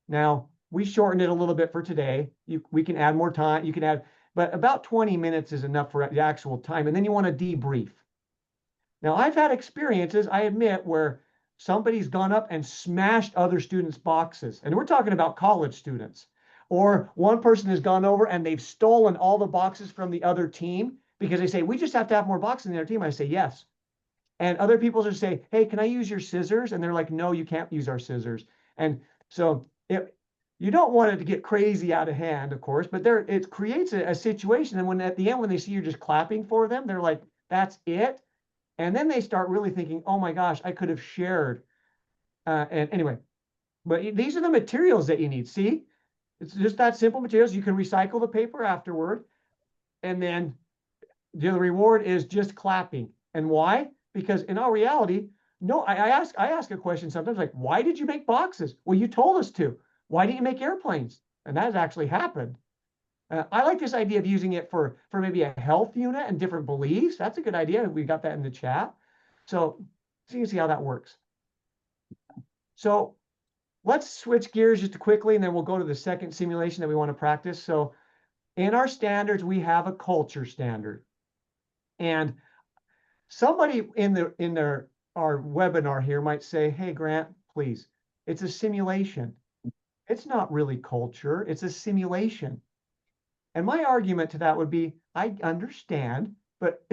Now, we shortened it a little bit for today. We can add more time. You can add, but about 20 minutes is enough for the actual time. And then you want to debrief. Now, I've had experiences, I admit, where somebody's gone up and smashed other students' boxes. And we're talking about college students. Or one person has gone over and they've stolen all the boxes from the other team because they say, we just have to have more boxes in the other team. I say, yes. And other people just say, hey, can I use your scissors? And they're like, no, you can't use our scissors. And so you don't want it to get crazy out of hand, of course, but it creates a situation. And at the end, when they see you're just clapping for them, they're like, that's it. And then they start really thinking, oh my gosh, I could have shared. And anyway, but these are the materials that you need. See, it's just that simple materials. You can recycle the paper afterward. And then the reward is just clapping. And why? Because in all reality, no, I ask a question sometimes like, why did you make boxes? Well, you told us to. Why didn't you make airplanes? And that has actually happened. I like this idea of using it for maybe a health unit and different beliefs. That's a good idea. We got that in the chat. So you can see how that works. So let's switch gears just quickly, and then we'll go to the second simulation that we want to practice. So in our standards, we have a culture standard. And somebody in our webinar here might say, hey, Grant, please, it's a simulation. It's not really culture. It's a simulation. And my argument to that would be, I understand, but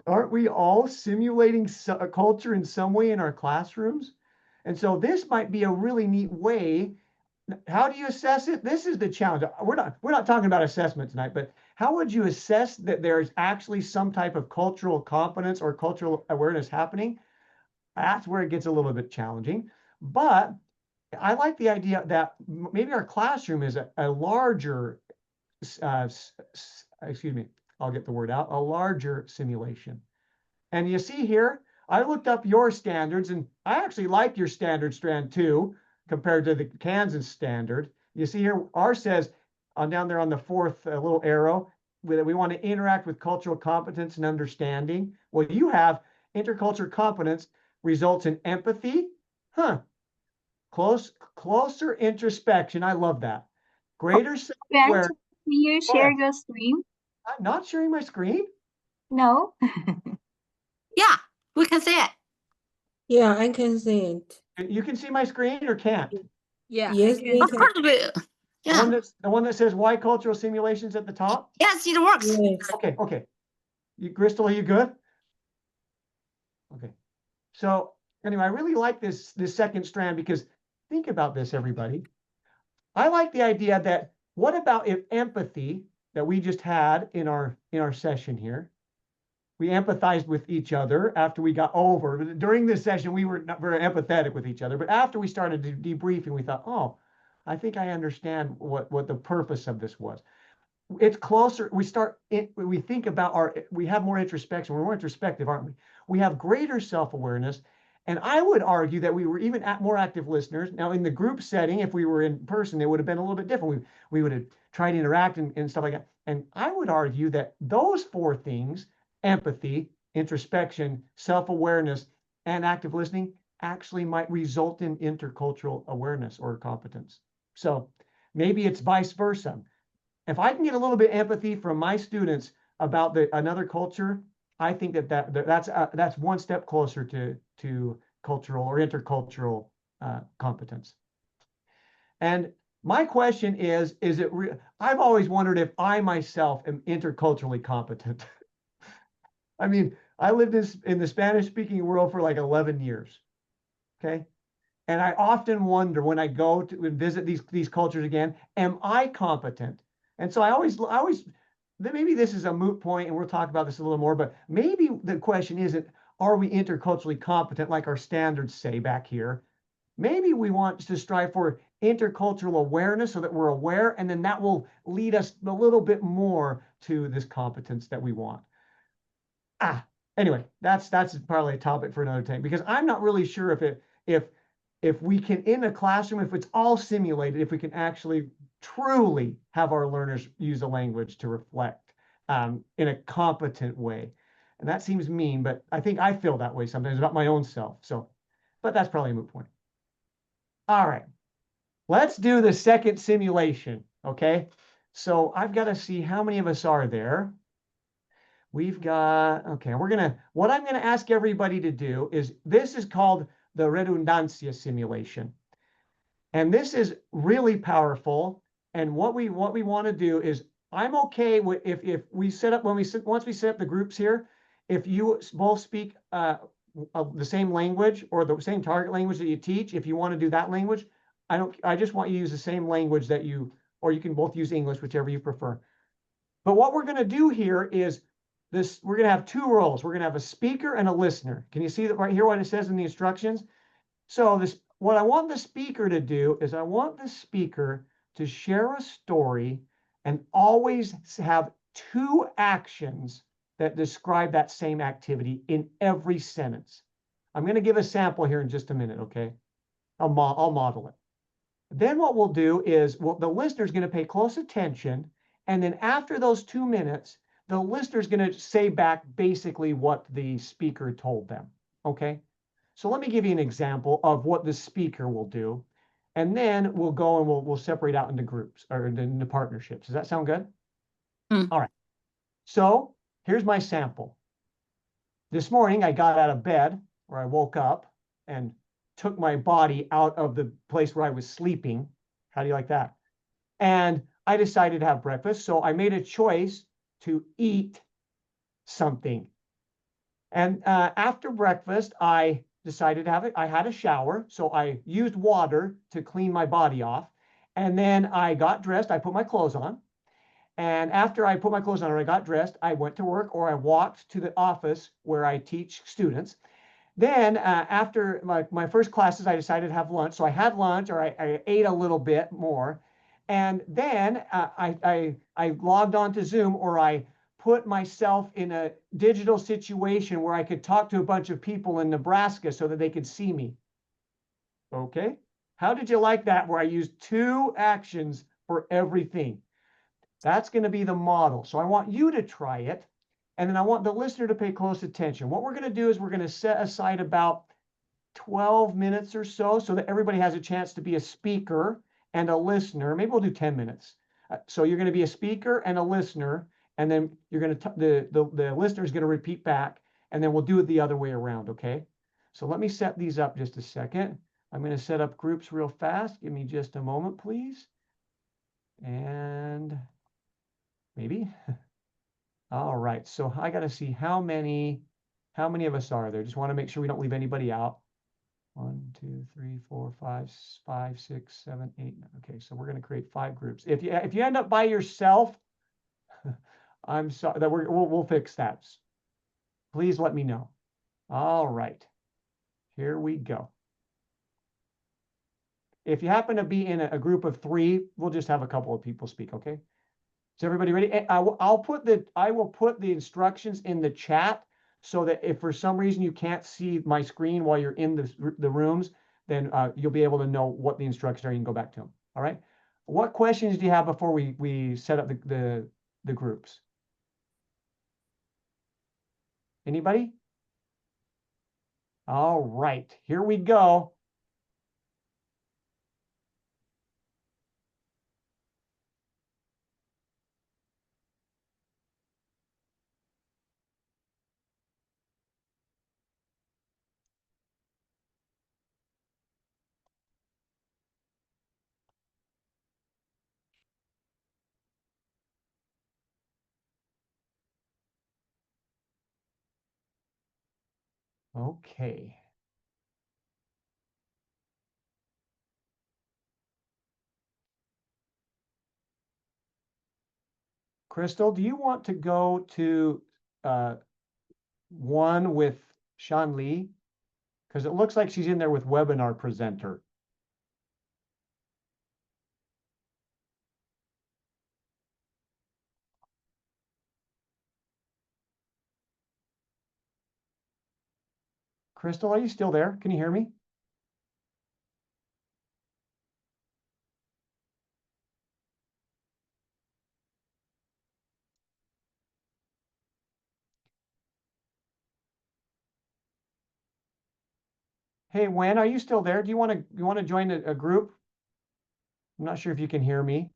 aren't we all simulating a culture in some way in our classrooms? And so this might be a really neat way. How do you assess it? This is the challenge. We're not talking about assessment tonight, but how would you assess that there's actually some type of cultural competence or cultural awareness happening? That's where it gets a little bit challenging. But I like the idea that maybe our classroom is a larger excuse me, I'll get the word out, a larger simulation. And you see here, I looked up your standards, and I actually like your standard strand too, compared to the Kansas standard. You see here, ours says down there on the 4th little arrow, that we want to interact with cultural competence and understanding. Well, you have intercultural competence results in empathy. Closer introspection. I love that. Greater self-awareness. Can you share your screen? I'm not sharing my screen. No. Yeah, we can see it. Yeah, I can see it. You can see my screen or can't? Yeah. Yes, we Of can. course we. Yeah. The one that says why cultural simulations at the top? Yes, it works. Yes. Okay. Crystal, are you good? Okay. So anyway, I really like this second strand because think about this, everybody. I like the idea that what about if empathy that we just had in our session here, we empathized with each other after we got over. During this session, we were not very empathetic with each other, but after we started debriefing, we thought, oh, I think I understand what the purpose of this was. It's closer. We think about we have more introspection. We're more introspective, aren't we? We have greater self-awareness. And I would argue that we were even more active listeners. Now, in the group setting, if we were in person, it would have been a little bit different. We would have tried to interact and stuff like that. And I would argue that those four things, empathy, introspection, self-awareness, and active listening, actually might result in intercultural awareness or competence. So maybe it's vice versa. If I can get a little bit of empathy from my students about another culture, I think that's one step closer to cultural or intercultural competence. And my question is it real? I've always wondered if I myself am interculturally competent. I mean, I lived in the Spanish-speaking world for like 11 years. Okay. And I often wonder when I go to visit these cultures again, am I competent? And so I always, maybe this is a moot point and we'll talk about this a little more, but maybe the question isn't, are we interculturally competent like our standards say back here? Maybe we want to strive for intercultural awareness so that we're aware, and then that will lead us a little bit more to this competence that we want. Anyway, that's probably a topic for another time, because I'm not really sure if we can, in a classroom, if it's all simulated, if we can actually truly have our learners use a language to reflect in a competent way. And that seems mean, but I think I feel that way sometimes about my own self. So, but that's probably a moot point. All right, let's do the second simulation, okay? So I've got to see how many of us are there. We've got, okay, what I'm gonna ask everybody to do is, this is called the redundancia simulation. And this is really powerful. And what we want to do is, I'm okay with if we set up, once we set up the groups here, if you both speak the same language or the same target language that you teach, if you want to do that language, I just want you to use the same language that or you can both use English, whichever you prefer. But what we're going to do here is we're going to have two roles. We're going to have a speaker and a listener. Can you see that right here, what it says in the instructions? So what I want the speaker to do is I want the speaker to share a story and always have two actions that describe that same activity in every sentence. I'm going to give a sample here in just a minute, okay? I'll model it. Then what we'll do is, the listener's going to pay close attention, and then after those 2 minutes, the listener's going to say back basically what the speaker told them, okay? So let me give you an example of what the speaker will do, and then we'll go and we'll separate out into groups or into partnerships. Does that sound good? All right. So here's my sample. This morning, I got out of bed, or I woke up and took my body out of the place where I was sleeping. How do you like that? And I decided to have breakfast. So I made a choice to eat something. And after breakfast, I decided to have it. I had a shower, so I used water to clean my body off. And then I got dressed. I put my clothes on. And after I put my clothes on or I got dressed, I went to work, or I walked to the office where I teach students. Then after my first classes, I decided to have lunch. So I had lunch, or I ate a little bit more. And then I logged on to Zoom, or I put myself in a digital situation where I could talk to a bunch of people in Nebraska so that they could see me. Okay. How did you like that, where I used two actions for everything? That's going to be the model. So I want you to try it. And then I want the listener to pay close attention. What we're going to do is we're going to set aside about 12 minutes or so that everybody has a chance to be a speaker and a listener. Maybe we'll do 10 minutes. So you're going to be a speaker and a listener, and then you're going to the listener is going to repeat back, and then we'll do it the other way around, okay? So let me set these up just a second. I'm going to set up groups real fast. Give me just a moment, please. And maybe. All right, so I gotta see how many of us are there. Just want to make sure we don't leave anybody out. 1, 2, 3, 4, 5, 5, 6, 7, 8. Okay, so we're going to create 5 groups. If you end up by yourself, I'm sorry that we'll fix that. Please let me know. All right, here we go. If you happen to be in a group of 3, we'll just have a couple of people speak. Okay. Is everybody ready? I will put the instructions in the chat so that if for some reason you can't see my screen while you're in the rooms, then you'll be able to know what the instructions are. You can go back to them. All right. What questions do you have before we set up the groups? Anybody? All right, here we go. Okay. Crystal, do you want to go to one with Sean Lee? Because it looks like she's in there with webinar presenter. Crystal, are you still there? Can you hear me? Hey, Wen, are you still there? Do you want to join a group? I'm not sure if you can hear me.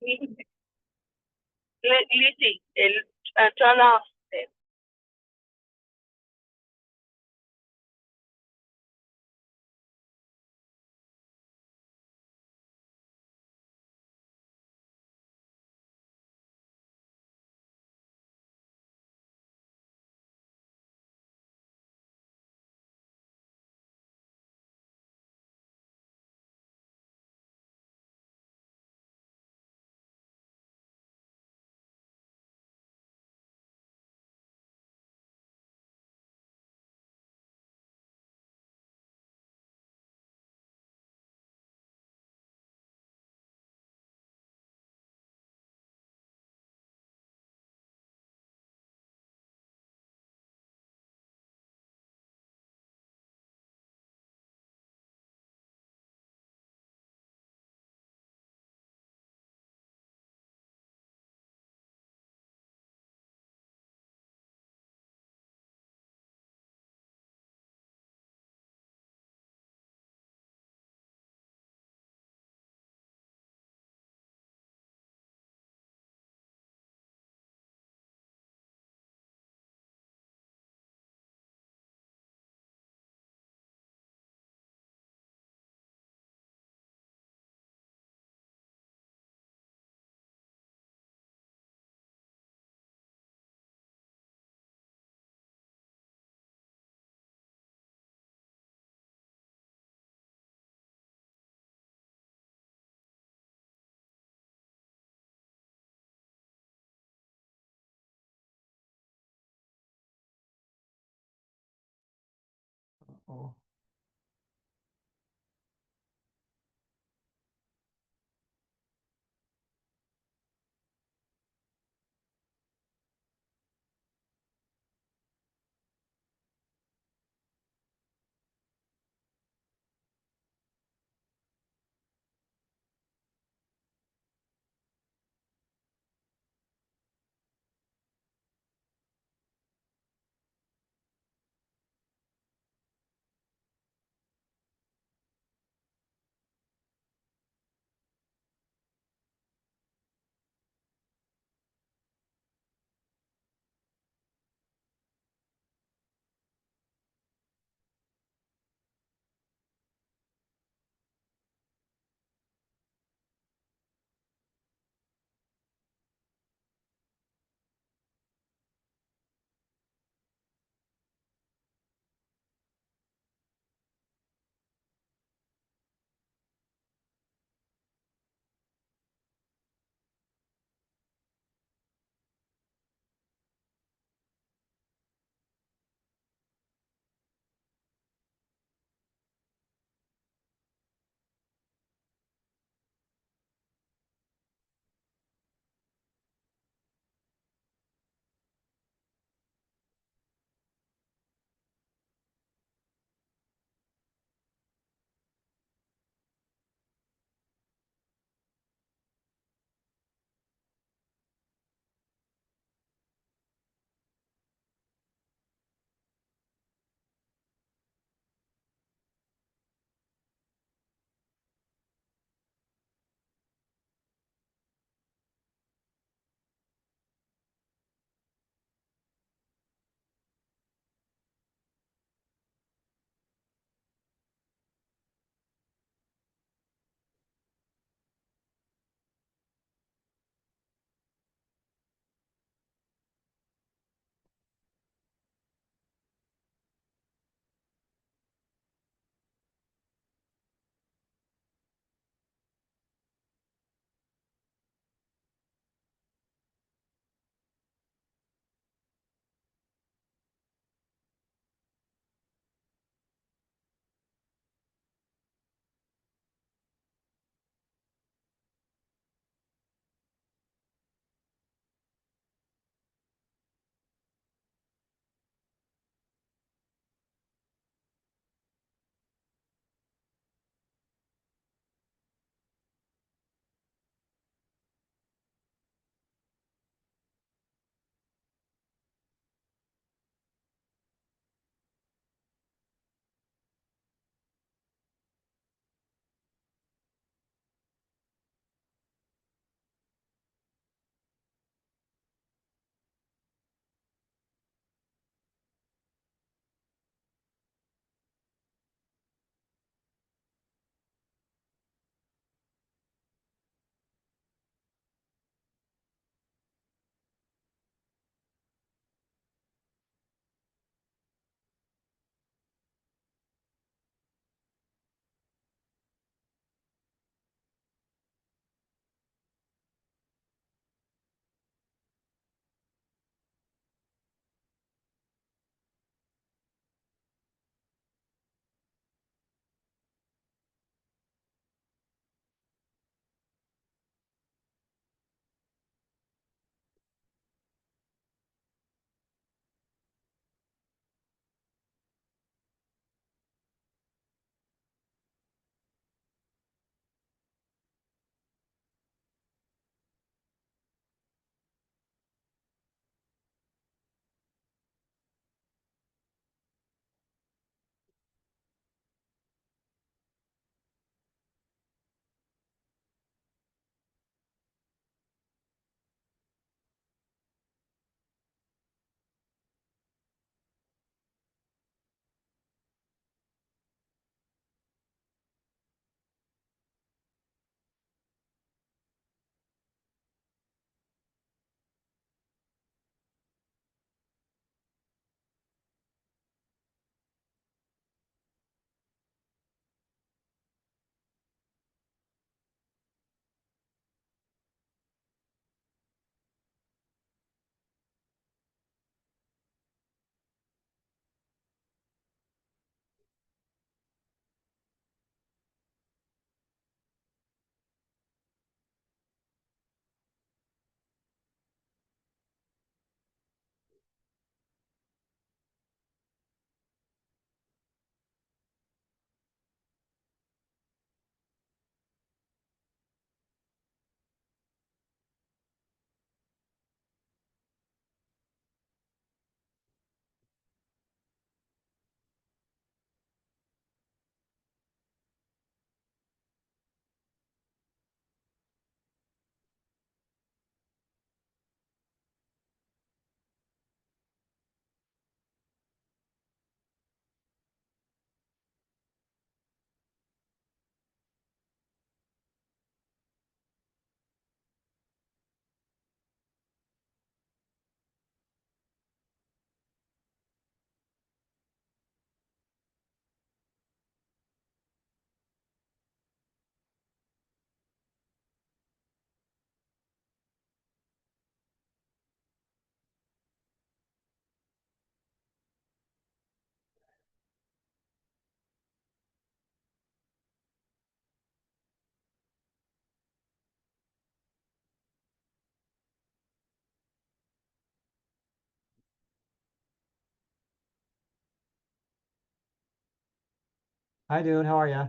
Lizzie, turn off. Oh. Hi, Dune. How are you?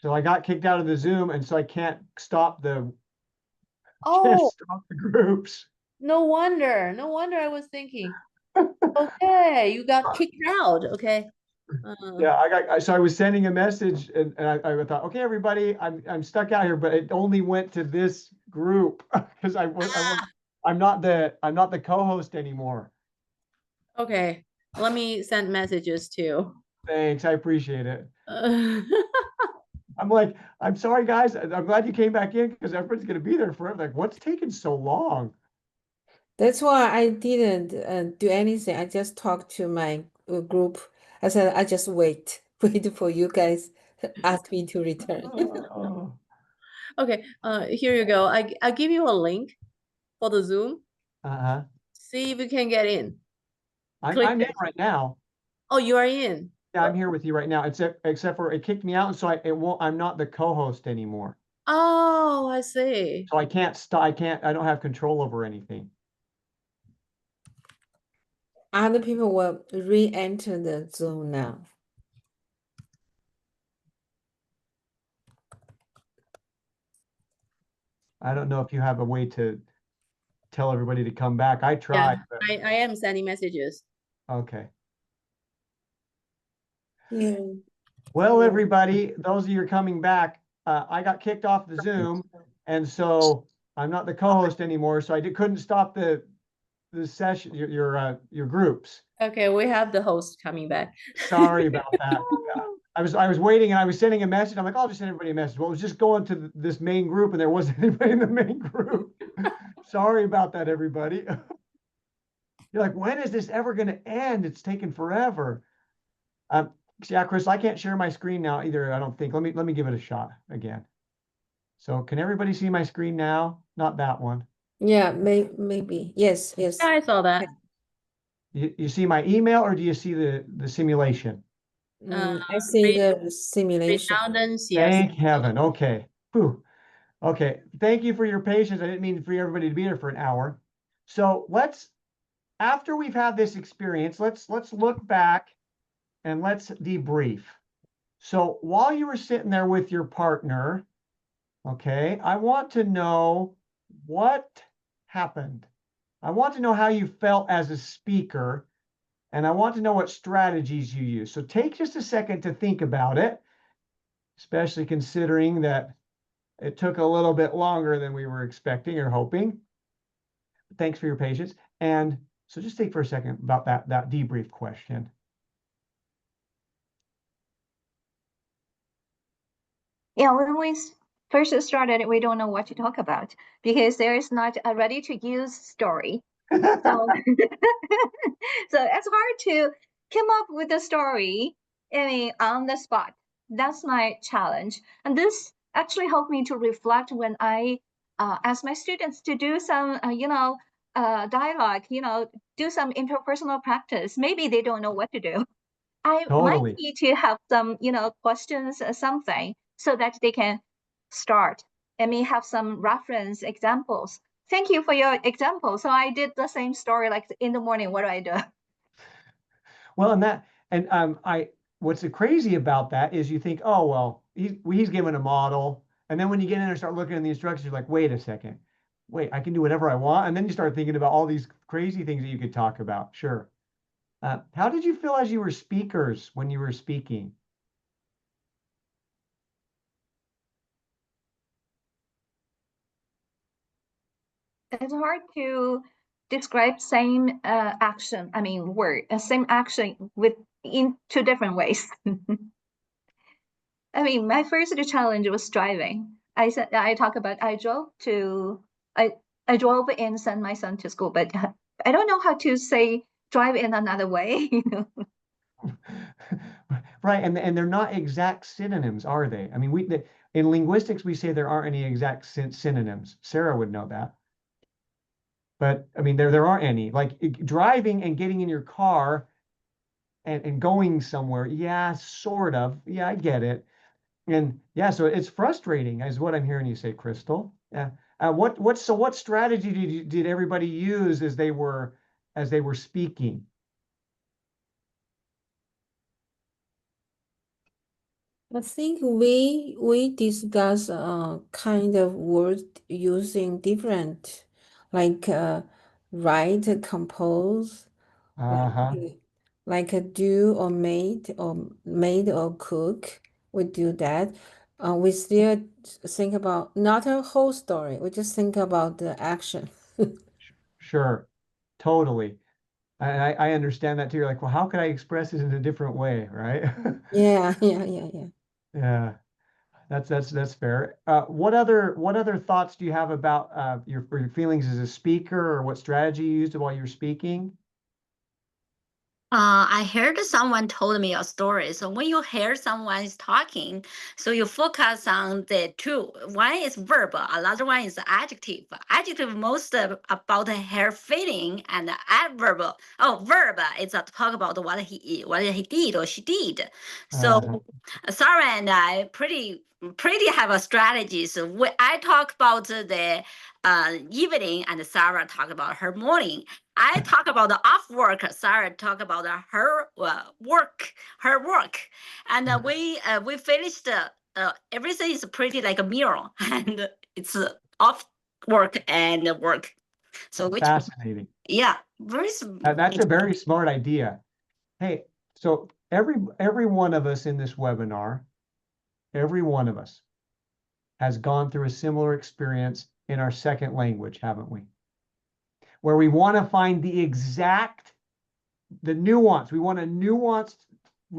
So I got kicked out of the Zoom, and so I can't stop the can't Oh, stop the groups. no wonder. No wonder I was thinking. Okay, you got kicked out. Okay. Yeah, so I was sending a message, and I thought, okay, everybody, I'm stuck out here, but it only went to this group because I'm not the co-host anymore. Okay. Let me send messages too. Thanks, I appreciate it. I'm like, I'm sorry, guys. I'm glad you came back in because everybody's gonna be there forever. Like, what's taking so long? That's why I didn't do anything. I just talked to my group. I said, I just wait for you guys to ask me to return. Oh, Okay, here you go. I give you a link for the Zoom. uh-huh. See if you can get in. I'm Click in it. right now. Oh, you are in. Yeah, I'm here with you right now. Except for it kicked me out, and so I'm not the co-host anymore. Oh, I see. So I can't stop. I don't have control over anything. Other people will re-enter the Zoom now. I don't know if you have a way to tell everybody to come back. I Yeah, tried, but I am sending messages. okay. Yeah. Well, everybody, those of you who are coming back, I got kicked off the Zoom, and so I'm not the co-host anymore. So I couldn't stop the session, your groups. Okay, we have the host coming back. Sorry about that. Yeah. I was waiting, and I was sending a message. I'm like, I'll just send everybody a message. Well, it was just going to this main group, and there wasn't anybody in the main group. Sorry about that, everybody. You're like, when is this ever going to end? It's taken forever. Yeah, Chris, I can't share my screen now either, I don't think. Let me give it a shot again. So can everybody see my screen now? Not that one. Yeah, maybe. Yes, yes. Yeah, I saw that. You see my email, or do you see the simulation? I see the simulation. Redundancy, yes. Thank heaven. Okay. Whew. Okay. Thank you for your patience. I didn't mean for everybody to be here for an hour. So after we've had this experience, let's look back and let's debrief. So while you were sitting there with your partner, okay, I want to know what happened. I want to know how you felt as a speaker, and I want to know what strategies you use. So take just a second to think about it, especially considering that it took a little bit longer than we were expecting or hoping. Thanks for your patience. And so just think for a second about that debrief question. Yeah, when we first started, we don't know what to talk about because there is not a ready-to-use story. So, so it's hard to come up with a story, on the spot. That's my challenge. And this actually helped me to reflect when I ask my students to do some, dialogue, do some interpersonal practice. Maybe they don't know what to do. I might Totally. need to have some, questions or something so that they can start. Have some reference examples. Thank you for your example. So I did the same story, like in the morning. What do I do? Well, what's crazy about that is you think, oh, well, he's given a model And then when you get in and start looking at the instructions, you're like, wait a second. Wait, I can do whatever I want. And then you start thinking about all these crazy things that you could talk about. Sure. How did you feel as you were speakers when you were speaking? It's hard to describe same action, I mean word, same action with in two different ways. I mean, my first challenge was driving. I talk about I drove and sent my son to school, but I don't know how to say drive in another way. Right, and they're not exact synonyms, are they? I mean, in linguistics we say there aren't any exact synonyms. Sarah would know that. But I mean, there aren't any. Like driving and getting in your car and going somewhere. Yeah, sort of. Yeah, I get it. And yeah, so it's frustrating, is what I'm hearing you say, Crystal. Yeah. What strategy did everybody use as they were speaking? I think we discuss kind of word using different, like write, compose, like a do or made or cook. We do that. We still think about not a whole story. We just think about the action. Sure, totally. I understand that too. You're like, well, how can I express it in a different way, right? Yeah. Yeah, that's fair. What other thoughts do you have about your feelings as a speaker, or what strategy you used while you were speaking? I heard someone told me a story. So when you hear someone is talking, so you focus on the two. One is verb, another one is adjective. Adjective most about her feeling, and adverb. Oh, verb is talk about what he did or she did. So Sarah and I pretty have a strategy. So I talk about the evening, and Sarah talk about her morning. I talk about the off work. Sarah talk about her work, and we finished. Everything is pretty like a mirror, and it's off work and work. So which Fascinating. Yeah, very. That's a very smart idea. Hey, so every one of us in this webinar, every one of us has gone through a similar experience in our second language, haven't we? Where we want to find the nuance. We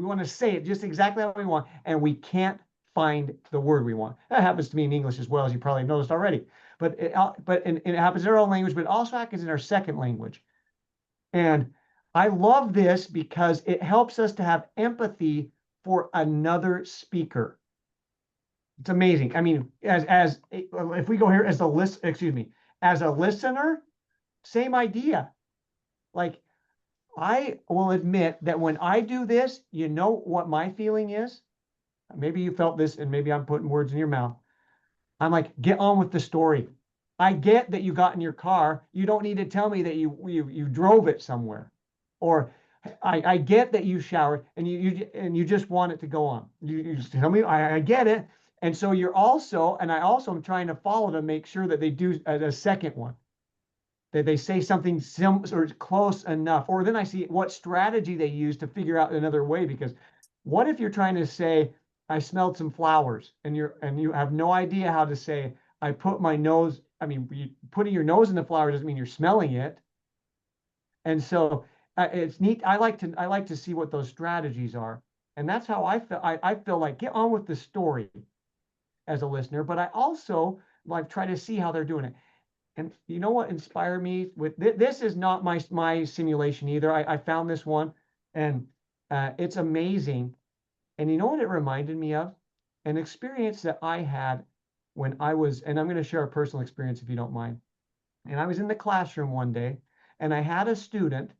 want to say it just exactly how we want, and we can't find the word we want. That happens to me in English as well, as you probably noticed already. But it happens in our own language, but it also happens in our second language. And I love this because it helps us to have empathy for another speaker. It's amazing. I mean, if we go here as a listener, same idea. Like, I will admit that when I do this, you know what my feeling is? Maybe you felt this, and maybe I'm putting words in your mouth. I'm like, get on with the story. I get that you got in your car. You don't need to tell me that you drove it somewhere. Or I get that you showered and you just want it to go on. You just tell me, I get it. And so I also am trying to follow to make sure that they do a second one, that they say something or close enough. Or then I see what strategy they use to figure out another way. Because what if you're trying to say, I smelled some flowers, and you have no idea how to say, I put my nose. I mean, putting your nose in the flower doesn't mean you're smelling it. And so it's neat. I like to see what those strategies are, and that's how I feel. I feel like get on with the story as a listener, but I also like try to see how they're doing it. And you know what inspired me with this is not my simulation either. I found this one, and it's amazing. And you know what it reminded me of? An experience that I had when I was, and I'm going to share a personal experience if you don't mind. And I was in the classroom one day, and I had a student.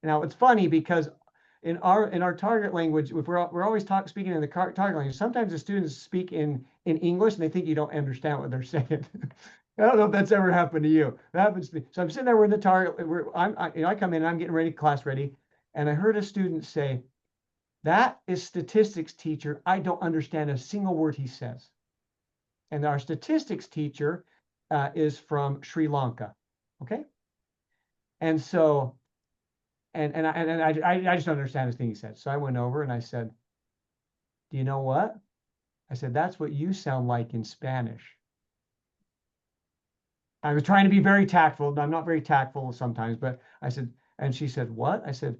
Now it's funny because in our target language, if we're always speaking in the target language, sometimes the students speak in English and they think you don't understand what they're saying. I don't know if that's ever happened to you. That happens to me. So I'm sitting there, we're in the target. I come in, I'm getting ready, class ready, and I heard a student say, "That is statistics, teacher. I don't understand a single word he says." and our statistics teacher is from Sri Lanka. Okay. And so, and I just don't understand this thing he said. So I went over and I said, do you know what? I said, that's what you sound like in Spanish. I was trying to be very tactful. I'm not very tactful sometimes, but I said, and she said, what? I said,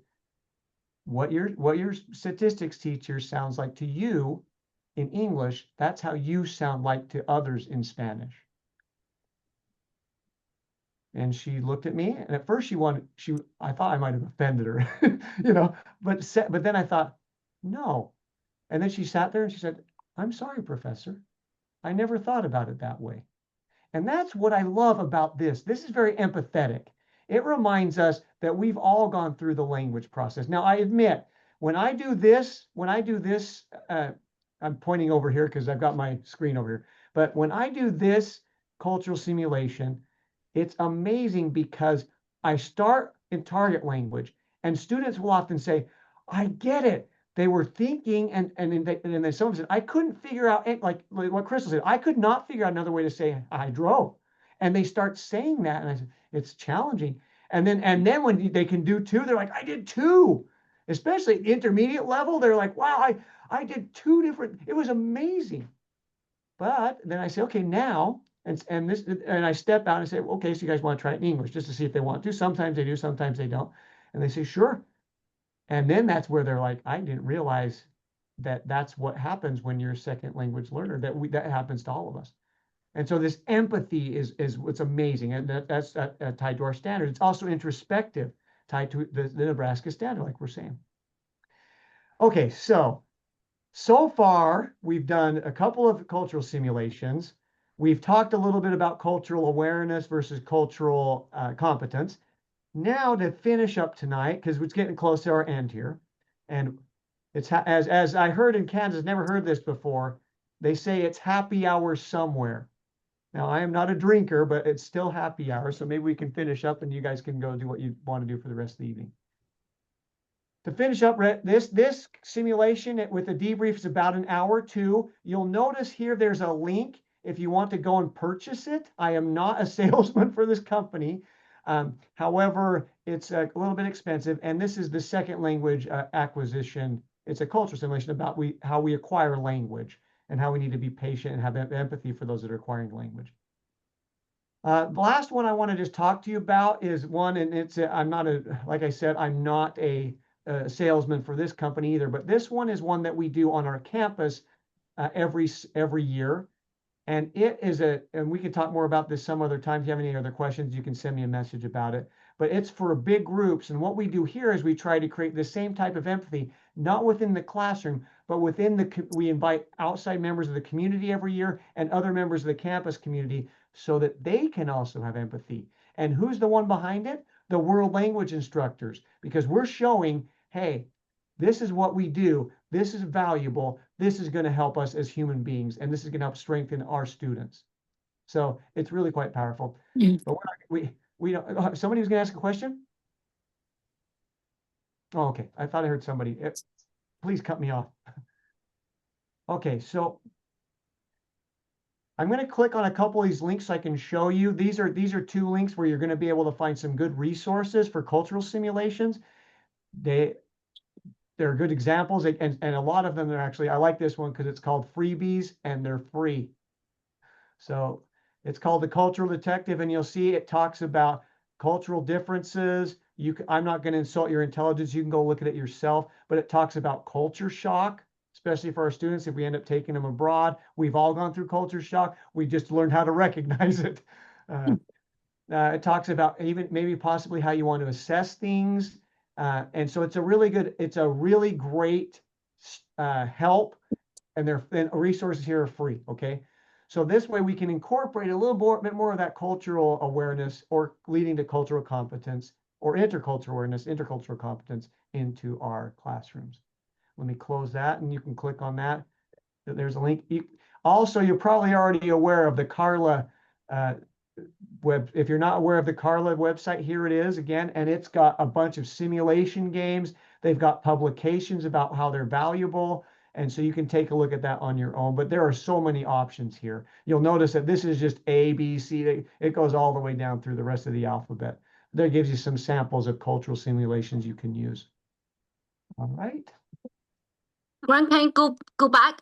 what your statistics teacher sounds like to you in English, that's how you sound like to others in Spanish. And she looked at me, and at first I thought I might have offended her, you know, but then I thought, no. And then she sat there and she said, I'm sorry, Professor. I never thought about it that way. And that's what I love about this. This is very empathetic. It reminds us that we've all gone through the language process. Now, I admit, when I do this, I'm pointing over here because I've got my screen over here. But when I do this cultural simulation, it's amazing because I start in target language and students will often say, I get it. They were thinking, and then someone said, I couldn't figure out, like what Crystal said, I could not figure out another way to say I drove. And they start saying that, and I said, it's challenging. And then when they can do two, they're like, I did two. Especially at the intermediate level, they're like, wow, I did two different, it was amazing. But then I say, okay, now, and I step out and say, okay, so you guys want to try it in English just to see if they want to. Sometimes they do, sometimes they don't. And they say, sure. And then that's where they're like, I didn't realize that that's what happens when you're a second language learner, that happens to all of us. And so this empathy is what's amazing. And that's tied to our standards. It's also introspective, tied to the Nebraska standard, like we're saying. Okay, so far we've done a couple of cultural simulations. We've talked a little bit about cultural awareness versus cultural competence. Now to finish up tonight, because it's getting close to our end here, and it's as I heard in Kansas, never heard this before, they say it's happy hour somewhere. Now I am not a drinker, but it's still happy hour, so maybe we can finish up and you guys can go do what you want to do for the rest of the evening. To finish up this simulation with the debrief is about an hour too. You'll notice here there's a link if you want to go and purchase it. I am not a salesman for this company. However, it's a little bit expensive, and this is the second language acquisition. It's a cultural simulation about how we acquire language and how we need to be patient and have empathy for those that are acquiring language. The last one I want to just talk to you about is one, and like I said, I'm not a salesman for this company either, but this one is one that we do on our campus every year. And it is and we can talk more about this some other time. If you have any other questions, you can send me a message about it. But it's for big groups. And what we do here is we try to create the same type of empathy, not within the classroom, but we invite outside members of the community every year and other members of the campus community so that they can also have empathy. And who's the one behind it? The world language instructors, because we're showing, hey, this is what we do. This is valuable. This is going to help us as human beings, and this is going to help strengthen our students. So it's really quite powerful. But we don't. Somebody was going to ask a question. Oh, okay. I thought I heard somebody. Please cut me off. Okay, so I'm going to click on a couple of these links so I can show you. These are two links where you're going to be able to find some good resources for cultural simulations. They're good examples, and a lot of them are actually, I like this one because it's called Freebies and they're free. So it's called The Cultural Detective, and you'll see it talks about cultural differences. I'm not going to insult your intelligence. You can go look at it yourself, but it talks about culture shock, especially for our students if we end up taking them abroad. We've all gone through culture shock. We just learned how to recognize it. It talks about even maybe possibly how you want to assess things. And so it's a really great help, and resources here are free. Okay, so this way we can incorporate a little bit more of that cultural awareness, or leading to cultural competence, or intercultural awareness, intercultural competence into our classrooms. Let me close that, and you can click on that. There's a link. Also, you're probably already aware of the Carla if you're not aware of the Carla website, here it is again, and it's got a bunch of simulation games. They've got publications about how they're valuable, And so you can take a look at that on your own, but there are so many options here. You'll notice that this is just A, B, C. It goes all the way down through the rest of the alphabet. That gives you some samples of cultural simulations you can use. All right. Grant, can you go back?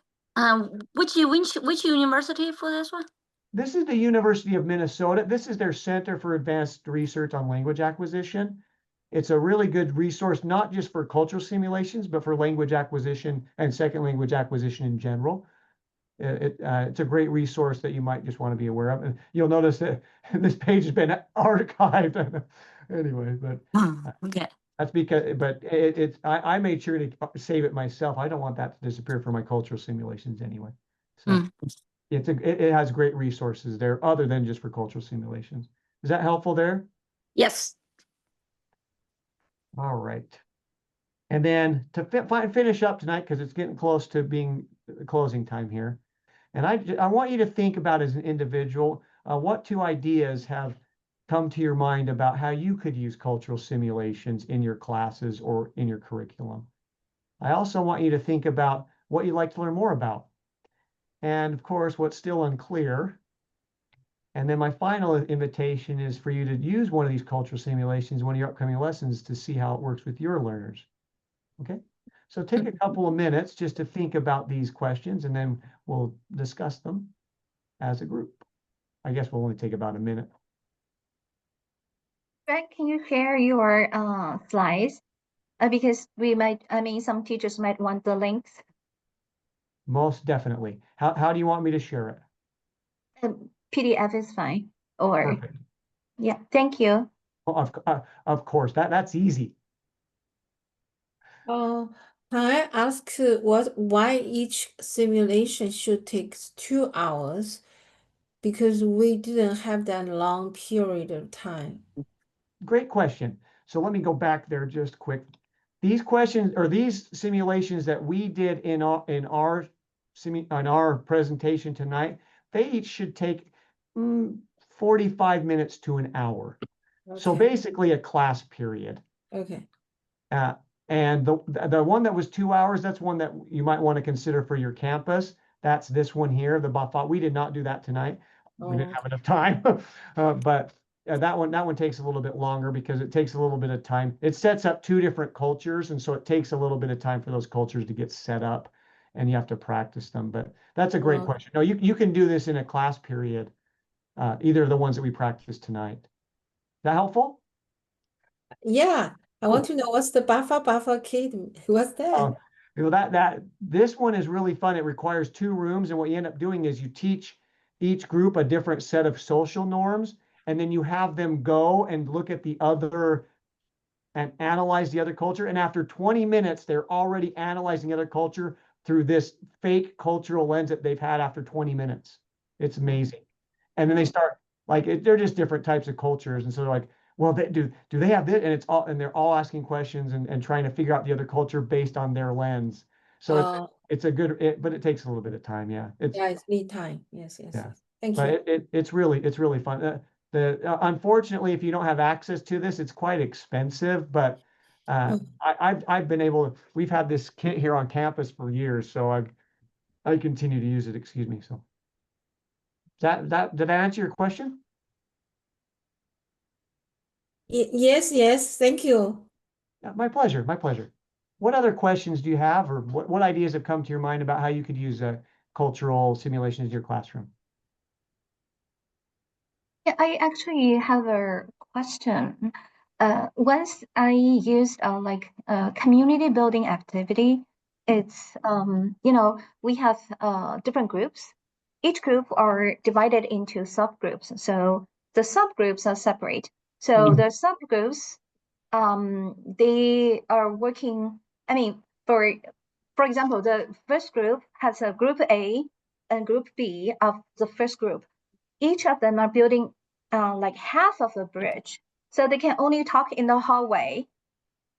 Which university for this one? This is the University of Minnesota. This is their Center for Advanced Research on Language Acquisition. It's a really good resource, not just for cultural simulations, but for language acquisition and second language acquisition in general. It's a great resource that you might just want to be aware of. And you'll notice that this page has been archived. Anyway, but Okay. that's because, but I made sure to save it myself. I don't want that to disappear from my cultural simulations anyway. So it has great resources there other than just for cultural simulations. Is that helpful there? Yes. All right. And then to finish up tonight, because it's getting close to being closing time here. And I want you to think about as an individual, what 2 ideas have come to your mind about how you could use cultural simulations in your classes or in your curriculum. I also want you to think about what you'd like to learn more about. And of course, what's still unclear. And then my final invitation is for you to use one of these cultural simulations in one of your upcoming lessons to see how it works with your learners. Okay, so take a couple of minutes just to think about these questions, and then we'll discuss them as a group. I guess we'll only take about a minute. Greg, can you share your slides? Because some teachers might want the links. Most definitely. How do you want me to share it? PDF is fine. Or Perfect. Yeah, thank you. Well, of course, that's easy. Can I ask why each simulation should take 2 hours? Because we didn't have that long period of time. Great question. So let me go back there just quick. These questions or these simulations that we did in our presentation tonight, they each should take 45 minutes to an hour. Okay. So basically a class period. Okay. And the one that was 2 hours, that's one that you might want to consider for your campus. That's this one here, the BAFA. We did not do that tonight. We didn't have enough time, but that one takes a little bit longer because it takes a little bit of time. It sets up 2 different cultures, and so it takes a little bit of time for those cultures to get set up, and you have to practice them. But that's a great question. No, you can do this in a class period, either of the ones that we practiced tonight. Is that helpful? Yeah, I want to know what's the BAFA kid. What's that? You know, this one is really fun. It requires 2 rooms, and what you end up doing is you teach each group a different set of social norms, and then you have them go and look at the other and analyze the other culture. And after 20 minutes, they're already analyzing the other culture through this fake cultural lens that they've had after 20 minutes. It's amazing. And then they start they're just different types of cultures. And so they're like, well, do they have this? And they're all asking questions and trying to figure out the other culture based on their lens. So it's a good, but it takes a little bit of time. Yeah. It's need time. Yes. Yeah. Yes. Thank you. But it's really fun. Unfortunately, if you don't have access to this, it's quite expensive, but I've been able to, we've had this kit here on campus for years. So I continue to use it. Excuse me. So did I answer your question? Yes. Thank you. Yeah, my pleasure. My pleasure. What other questions do you have, or what ideas have come to your mind about how you could use cultural simulations in your classroom? Yeah, I actually have a question. Once I used community building activity, it's we have different groups. Each group are divided into subgroups. So the subgroups are separate. So the subgroups, they are working. I mean, for example, the first group has a group A and group B of the first group. Each of them are building half of a bridge, so they can only talk in the hallway.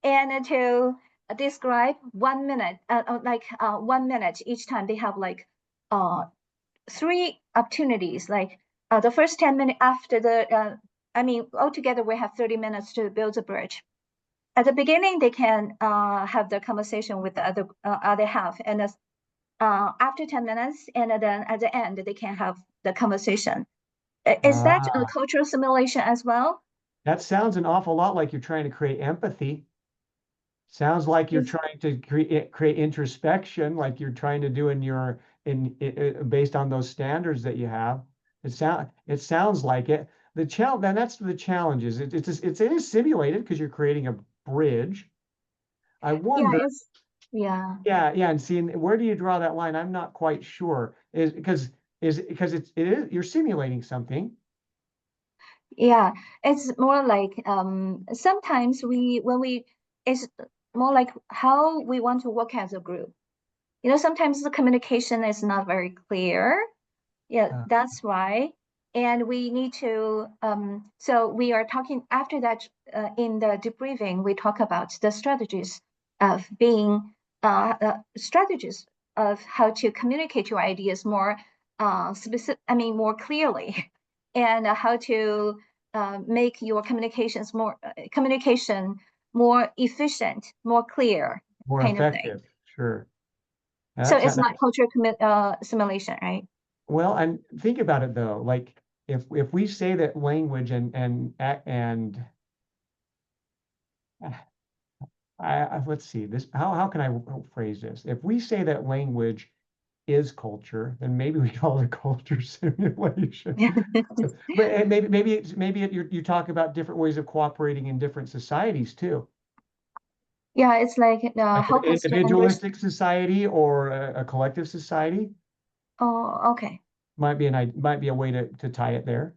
And to describe 1 minute, 1 minute each time, they have 3 opportunities. The first 10 minutes after the, altogether we have 30 minutes to build the bridge. At the beginning, they can have the conversation with the other half, and after 10 minutes, and then at the end, they can have the conversation. Is that a cultural simulation as well? That sounds an awful lot like you're trying to create empathy. Sounds like you're trying to create introspection, like you're trying to do based on those standards that you have. It sounds like it. Then that's the challenges. It is simulated because you're creating a bridge. I wonder. Yeah. And seeing where do you draw that line? I'm not quite sure. Is because you're simulating something. Yeah, it's more like sometimes it's more like how we want to work as a group. You know, sometimes the communication is not very clear. Yeah, that's why. And we need to so we are talking after that in the debriefing, we talk about the strategies of being strategies of how to communicate your ideas more specific, more clearly, and how to make your communication more efficient, more clear, More kind effective. of thing. Sure. So it's not cultural simulation, right? Well, and think about it though, like if we say that language and let's see this, how can I phrase this? If we say that language is culture, then maybe we call it a culture simulation. But maybe you talk about different ways of cooperating in different societies too. Yeah, it's like Like an individualistic society or a collective society. Oh, okay. Might be a way to tie it there.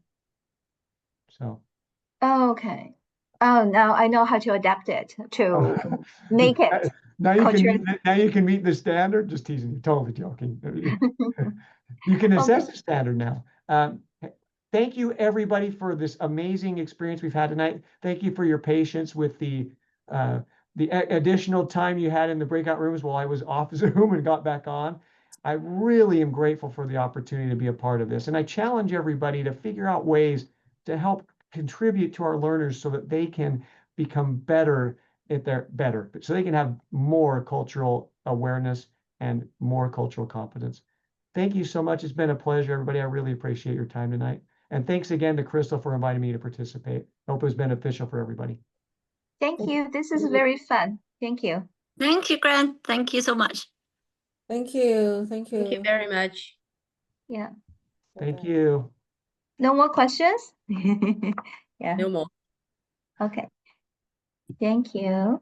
So. Oh, okay. Oh, now I know how to adapt it to make it. Now you can meet the standard. Just teasing you, totally joking. You can assess the standard now. Thank you everybody for this amazing experience we've had tonight. Thank you for your patience with the additional time you had in the breakout rooms while I was off Zoom and got back on. I really am grateful for the opportunity to be a part of this. And I challenge everybody to figure out ways to help contribute to our learners so that they can become better so they can have more cultural awareness and more cultural competence. Thank you so much. It's been a pleasure, everybody. I really appreciate your time tonight. And thanks again to Crystal for inviting me to participate. Hope it was beneficial for everybody. Thank you. This is very fun. Thank you. Thank you, Grant. Thank you so much. Thank you. Thank you. Thank you very much. Yeah. Thank you. No more questions? Yeah. No more. Okay. Thank you.